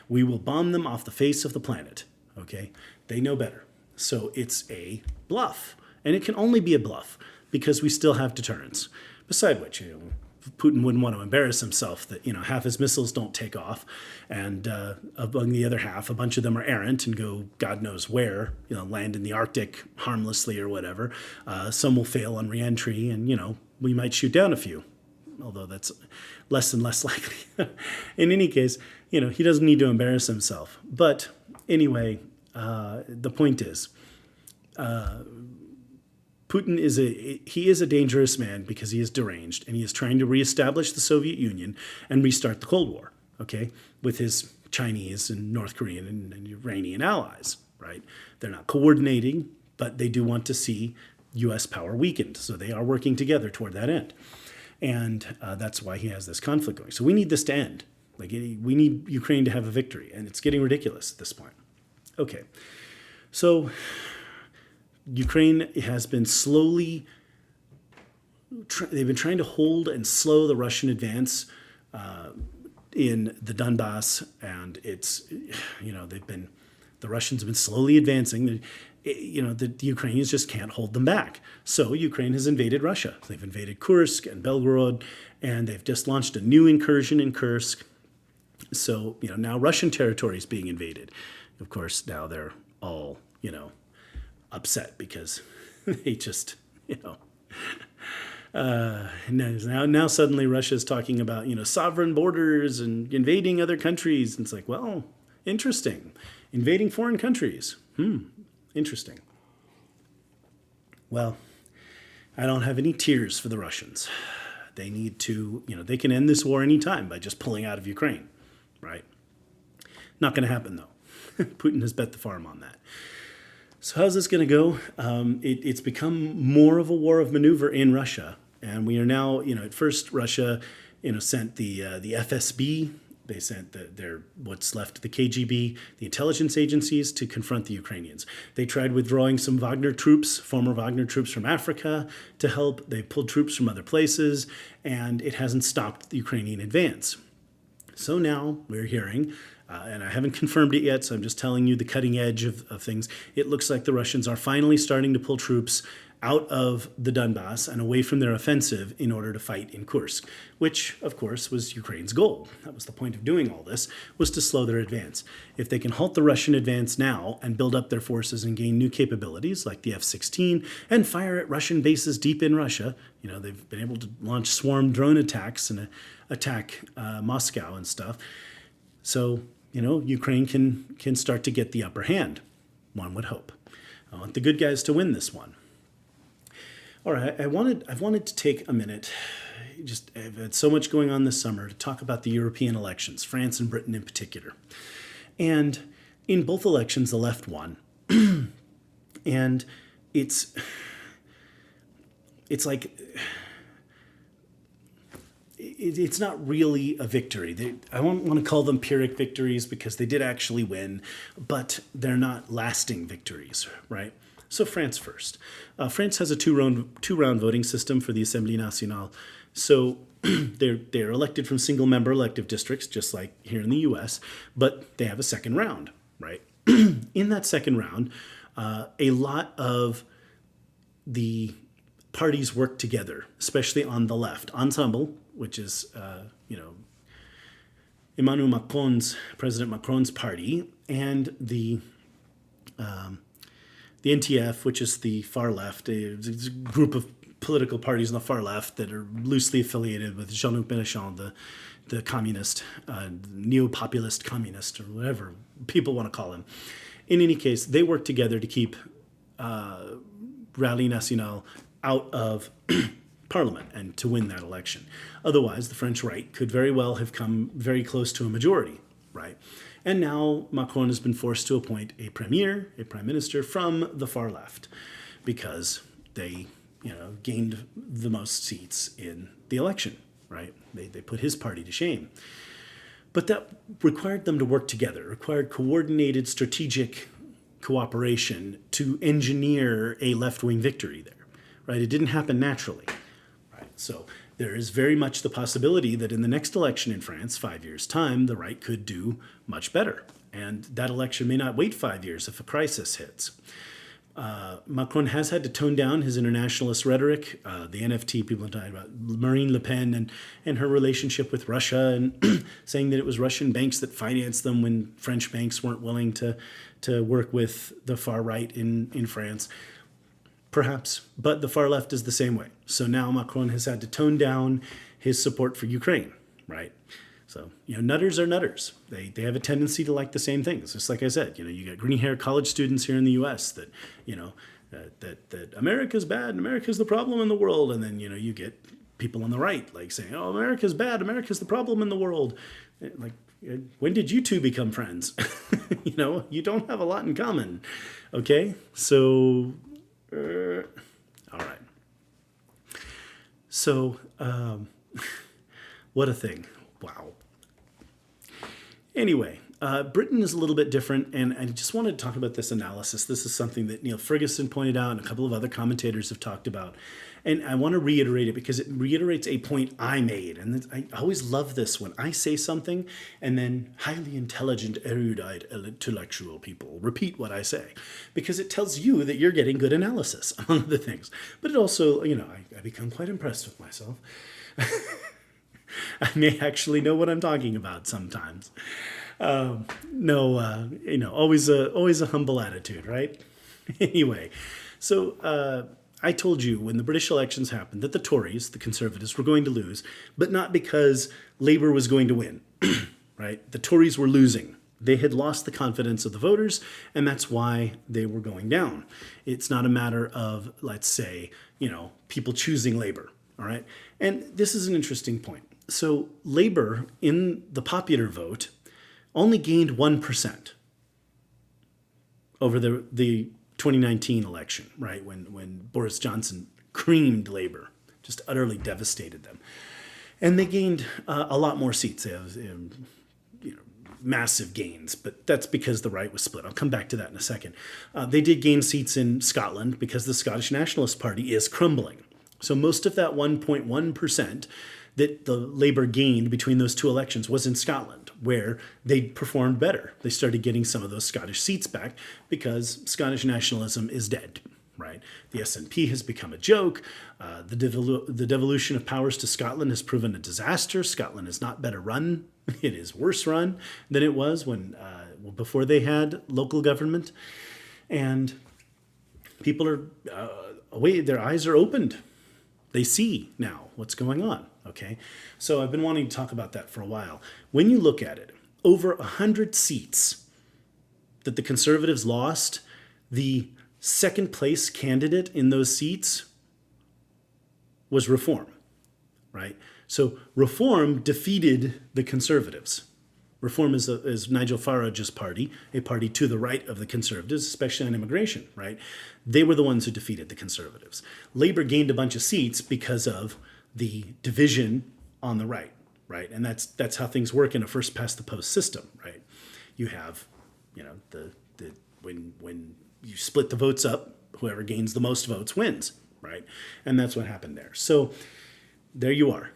Speaker 1: we will bomb them off the face of the planet, okay? They know better. So it's a bluff. And it can only be a bluff because we still have deterrence. Beside which, Putin wouldn't want to embarrass himself that, half his missiles don't take off, and among the other half, a bunch of them are errant and go God knows where, land in the Arctic harmlessly or whatever. Some will fail on reentry, and, we might shoot down a few, although that's less and less likely. In any case, he doesn't need to embarrass himself. But anyway, the point is, Putin is a dangerous man because he is deranged, and he is trying to reestablish the Soviet Union and restart the Cold War, okay, with his Chinese and North Korean and Iranian allies, right? They're not coordinating, but they do want to see U.S. power weakened, so they are working together toward that end. And that's why he has this conflict going. So we need this to end. We need Ukraine to have a victory, and it's getting ridiculous at this point. Okay, so Ukraine has been slowly, they've been trying to hold and slow the Russian advance in the Donbas, and the Russians have been slowly advancing. The Ukrainians just can't hold them back. So Ukraine has invaded Russia. They've invaded Kursk and Belgorod, and they've just launched a new incursion in Kursk. So, now Russian territory is being invaded. Of course, now they're all, upset because they just, now suddenly Russia's talking about, sovereign borders and invading other countries. And it's like, well, interesting. Invading foreign countries. Interesting. Well, I don't have any tears for the Russians. They need to, they can end this war anytime by just pulling out of Ukraine, right? Not going to happen, though. Putin has bet the farm on that. So how's this going to go? It's become more of a war of maneuver in Russia. And we are now, at first Russia, sent the FSB. They sent what's left of the KGB, the intelligence agencies, to confront the Ukrainians. They tried withdrawing some Wagner troops, former Wagner troops from Africa, to help. They pulled troops from other places, and it hasn't stopped the Ukrainian advance. So now we're hearing, and I haven't confirmed it yet, so I'm just telling you the cutting edge of things. It looks like the Russians are finally starting to pull troops out of the Donbas and away from their offensive in order to fight in Kursk, which, of course, was Ukraine's goal. That was the point of doing all this, was to slow their advance. If they can halt the Russian advance now and build up their forces and gain new capabilities like the F-16 and fire at Russian bases deep in Russia, they've been able to launch swarm drone attacks and attack Moscow and stuff. So, Ukraine can start to get the upper hand, one would hope. I want the good guys to win this one. All right, I've wanted to take a minute, I've had so much going on this summer, to talk about the European elections, France and Britain in particular. And in both elections, the left won. And it's like, it's not really a victory. I don't want to call them Pyrrhic victories because they did actually win, but they're not lasting victories, right? So France first. France has a two-round voting system for the Assemblée Nationale. So they're elected from single-member elective districts, just like here in the U.S., but they have a second round, right? In that second round, a lot of the parties work together, especially on the left. Ensemble, which is, President Macron's party, and the NTF, which is the far left, it's a group of political parties on the far left that are loosely affiliated with Jean-Luc Mélenchon, the communist, neo-populist communist, or whatever people want to call him. In any case, they work together to keep Rally National out of Parliament and to win that election. Otherwise, the French right could very well have come very close to a majority, right? And now Macron has been forced to appoint a prime minister from the far left because they, gained the most seats in the election, right? They put his party to shame. But that required them to work together, required coordinated strategic cooperation to engineer a left-wing victory there, right? It didn't happen naturally, right? So there is very much the possibility that in the next election in France, 5 years' time, the right could do much better. And that election may not wait 5 years if a crisis hits. Macron has had to tone down his internationalist rhetoric. The NFT, people are talking about Marine Le Pen and her relationship with Russia, and saying that it was Russian banks that financed them when French banks weren't willing to work with the far right in France. Perhaps, but the far left is the same way. So now Macron has had to tone down his support for Ukraine, right? So, nutters are nutters. They have a tendency to like the same things. Just like I said, you got green-haired college students here in the U.S. that, that America's bad and America's the problem in the world. And then, you get people on the right like saying, oh, America's bad, America's the problem in the world. Like, when did you two become friends? You don't have a lot in common. Okay? So, all right. So, what a thing. Wow. Anyway, Britain is a little bit different, and I just wanted to talk about this analysis. This is something that Neil Ferguson pointed out and a couple of other commentators have talked about. And I want to reiterate it because it reiterates a point I made. And I always love this when I say something and then highly intelligent, erudite, intellectual people repeat what I say. Because it tells you that you're getting good analysis, among other things. But it also, I become quite impressed with myself. I may actually know what I'm talking about sometimes. Always a humble attitude, right? Anyway, so I told you when the British elections happened that the Tories, the Conservatives, were going to lose, but not because Labour was going to win, right? The Tories were losing. They had lost the confidence of the voters, and that's why they were going down. It's not a matter of, let's say, people choosing Labour, all right? And this is an interesting point. So Labour, in the popular vote, only gained 1% over the 2019 election, right? When Boris Johnson creamed Labour, just utterly devastated them. And they gained a lot more seats. They have massive gains, but that's because the right was split. I'll come back to that in a second. They did gain seats in Scotland because the Scottish Nationalist Party is crumbling. So most of that 1.1% that the Labour gained between those two elections was in Scotland, where they performed better. They started getting some of those Scottish seats back because Scottish nationalism is dead, right? The SNP has become a joke. The devolution of powers to Scotland has proven a disaster. Scotland is not better run. It is worse run than it was before they had local government. And people are away, their eyes are opened. They see now what's going on, okay? So I've been wanting to talk about that for a while. When you look at it, over 100 seats that the Conservatives lost, the second place candidate in those seats was Reform, right? So Reform defeated the Conservatives. Reform is Nigel Farage's party, a party to the right of the Conservatives, especially on immigration, right? They were the ones who defeated the Conservatives. Labour gained a bunch of seats because of the division on the right, right? And that's how things work in a first-past-the-post system, right? You have, when you split the votes up, whoever gains the most votes wins, right? And that's what happened there. So there you are.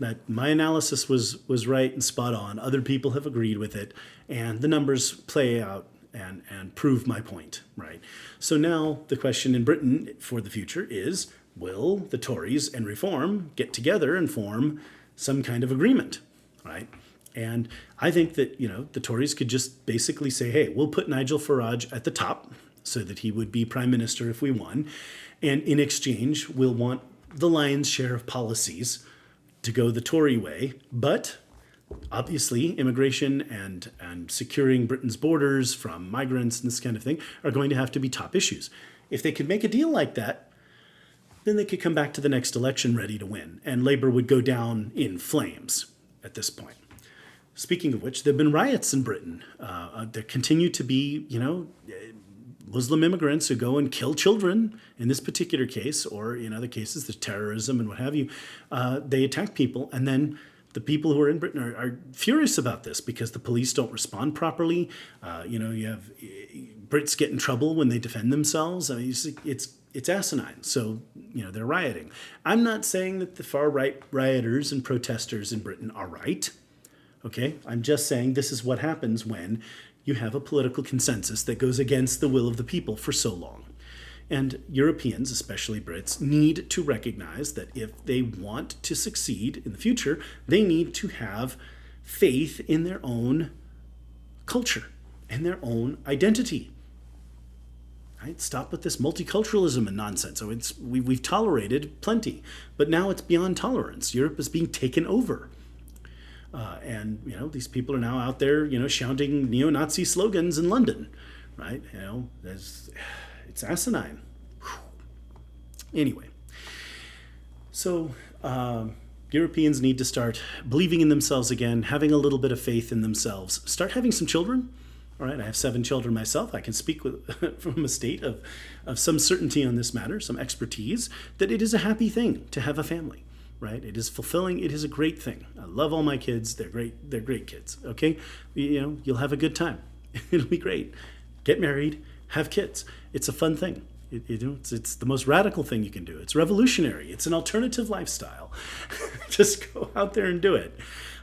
Speaker 1: That my analysis was right and spot on. Other people have agreed with it, and the numbers play out and prove my point, right? So now the question in Britain for the future is, will the Tories and Reform get together and form some kind of agreement, right? And I think that, the Tories could just basically say, hey, we'll put Nigel Farage at the top so that he would be prime minister if we won. And in exchange, we'll want the lion's share of policies to go the Tory way, but obviously immigration and securing Britain's borders from migrants and this kind of thing are going to have to be top issues. If they could make a deal like that, then they could come back to the next election ready to win, and Labour would go down in flames at this point. Speaking of which, there have been riots in Britain. There continue to be, Muslim immigrants who go and kill children in this particular case, or in other cases, there's terrorism and what have you. They attack people, and then the people who are in Britain are furious about this because the police don't respond properly. You have Brits get in trouble when they defend themselves. I mean, it's asinine. So, they're rioting. I'm not saying that the far-right rioters and protesters in Britain are right. Okay? I'm just saying this is what happens when you have a political consensus that goes against the will of the people for so long. And Europeans, especially Brits, need to recognize that if they want to succeed in the future, they need to have faith in their own culture and their own identity. Right? Stop with this multiculturalism and nonsense. So we've tolerated plenty, but now it's beyond tolerance. Europe is being taken over. And these people are now out there, shouting neo-Nazi slogans in London, right? It's asinine. Anyway, so Europeans need to start believing in themselves again, having a little bit of faith in themselves, start having some children. All right, I have 7 children myself. I can speak from a state of some certainty on this matter, some expertise, that it is a happy thing to have a family, right? It is fulfilling. It is a great thing. I love all my kids. They're great. They're great kids, okay? You'll have a good time. It'll be great. Get married, have kids. It's a fun thing. It's the most radical thing you can do. It's revolutionary. It's an alternative lifestyle. Just go out there and do it.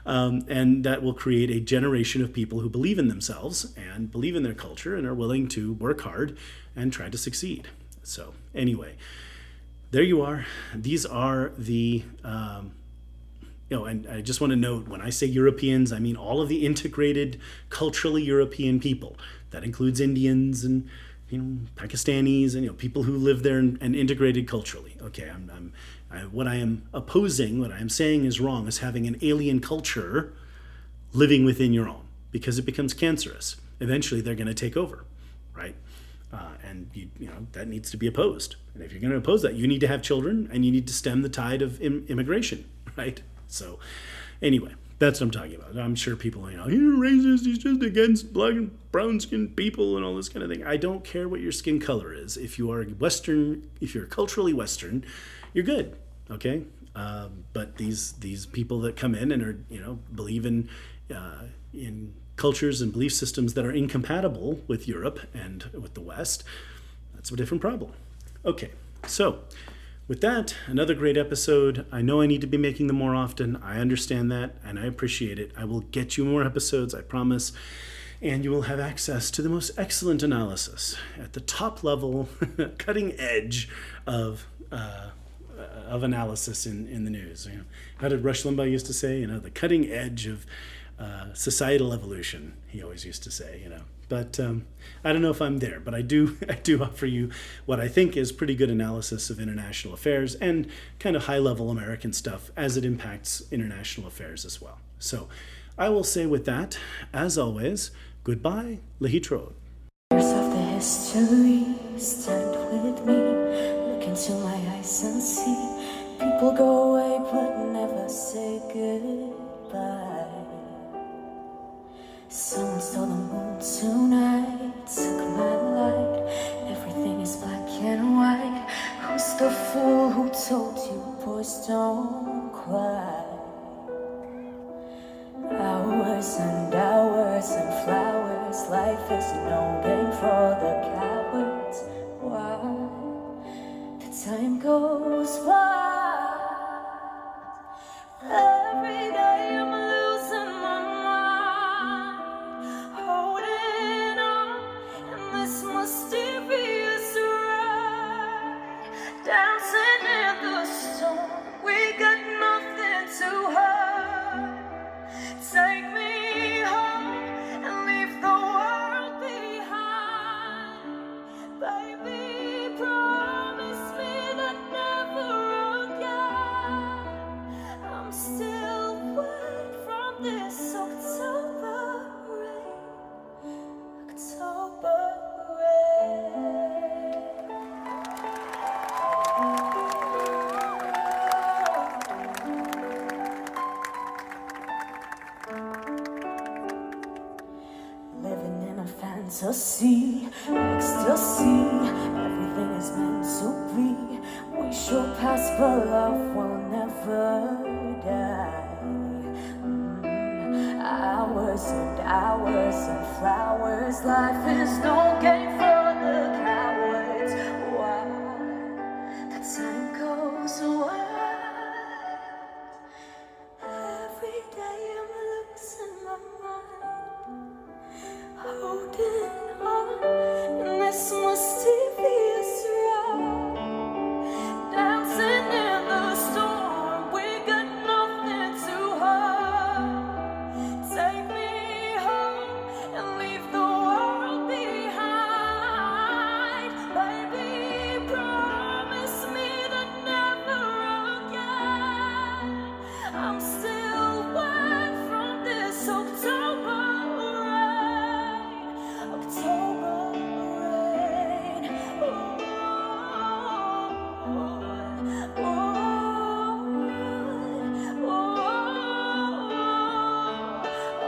Speaker 1: And that will create a generation of people who believe in themselves and believe in their culture and are willing to work hard and try to succeed. So anyway, there you are. These are the, and I just want to note, when I say Europeans, I mean all of the integrated, culturally European people. That includes Indians and Pakistanis and people who live there and integrated culturally. Okay, what I am opposing, what I am saying is wrong, is having an alien culture living within your own, because it becomes cancerous. Eventually, they're going to take over, right? And that needs to be opposed. And if you're going to oppose that, you need to have children, and you need to stem the tide of immigration, right? So, anyway. That's what I'm talking about. I'm sure people, you're racist, he's just against black and brown-skinned people and all this kind of thing. I don't care what your skin color is. If you are Western, if you're culturally Western, you're good, okay? But these people that come in and are, believe in cultures and belief systems that are incompatible with Europe and with the West, that's a different problem. Okay, so with that, another great episode. I know I need to be making them more often. I understand that, and I appreciate it. I will get you more episodes, I promise. And you will have access to the most excellent analysis at the top level, cutting edge of analysis in the news. How did Rush Limbaugh used to say? The cutting edge of societal evolution, he always used to say, But I don't know if I'm there, but I do offer you what I think is pretty good analysis of international affairs and kind of high-level American stuff as it impacts international affairs as well. So I will say with that, as always, goodbye, Lehitrod.
Speaker 2: Years of the history, stand with me, look into my eyes and see people go away but never say goodbye. Someone stole the moon tonight, took my light. Everything is black and white. Who's the fool who told you boys don't cry? Hours and hours and flowers. Life is no game for the cowards. Why? The time goes by. Every day I'm losing my mind, holding on in this mysterious ride, dancing in the storm. We got nothing to hide. Take me home and leave the world behind. Baby, promise me that never again. I'm still wet from this October rain. October rain. Living in a fantasy, ecstasy, everything is meant to be. We shall pass, but love will never die. hours and hours and flowers. Life is no game for the cowards. Why the time goes wild. Every day I'm losing my mind, holding on in this mysterious ride, dancing in the storm. We got nothing to hide. Take me home and leave the world behind. Baby, promise me that never again. I'm still wet from this October rain. October rain.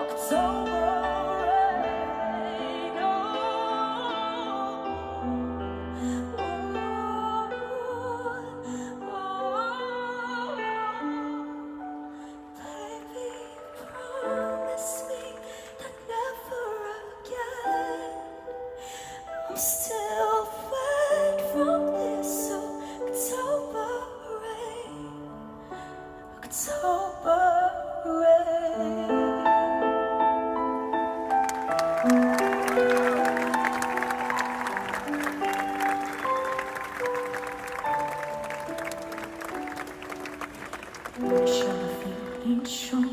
Speaker 2: October rain. Baby, promise me that never again. I'm still wet from this October rain. October rain. אין שום,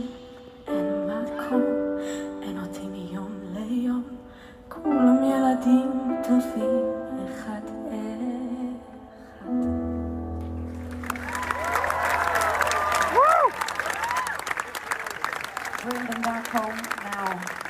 Speaker 2: אין מקום, אין אותי מיום ליום. כולם ילדים טובים אחד אחד. Bring them back home now.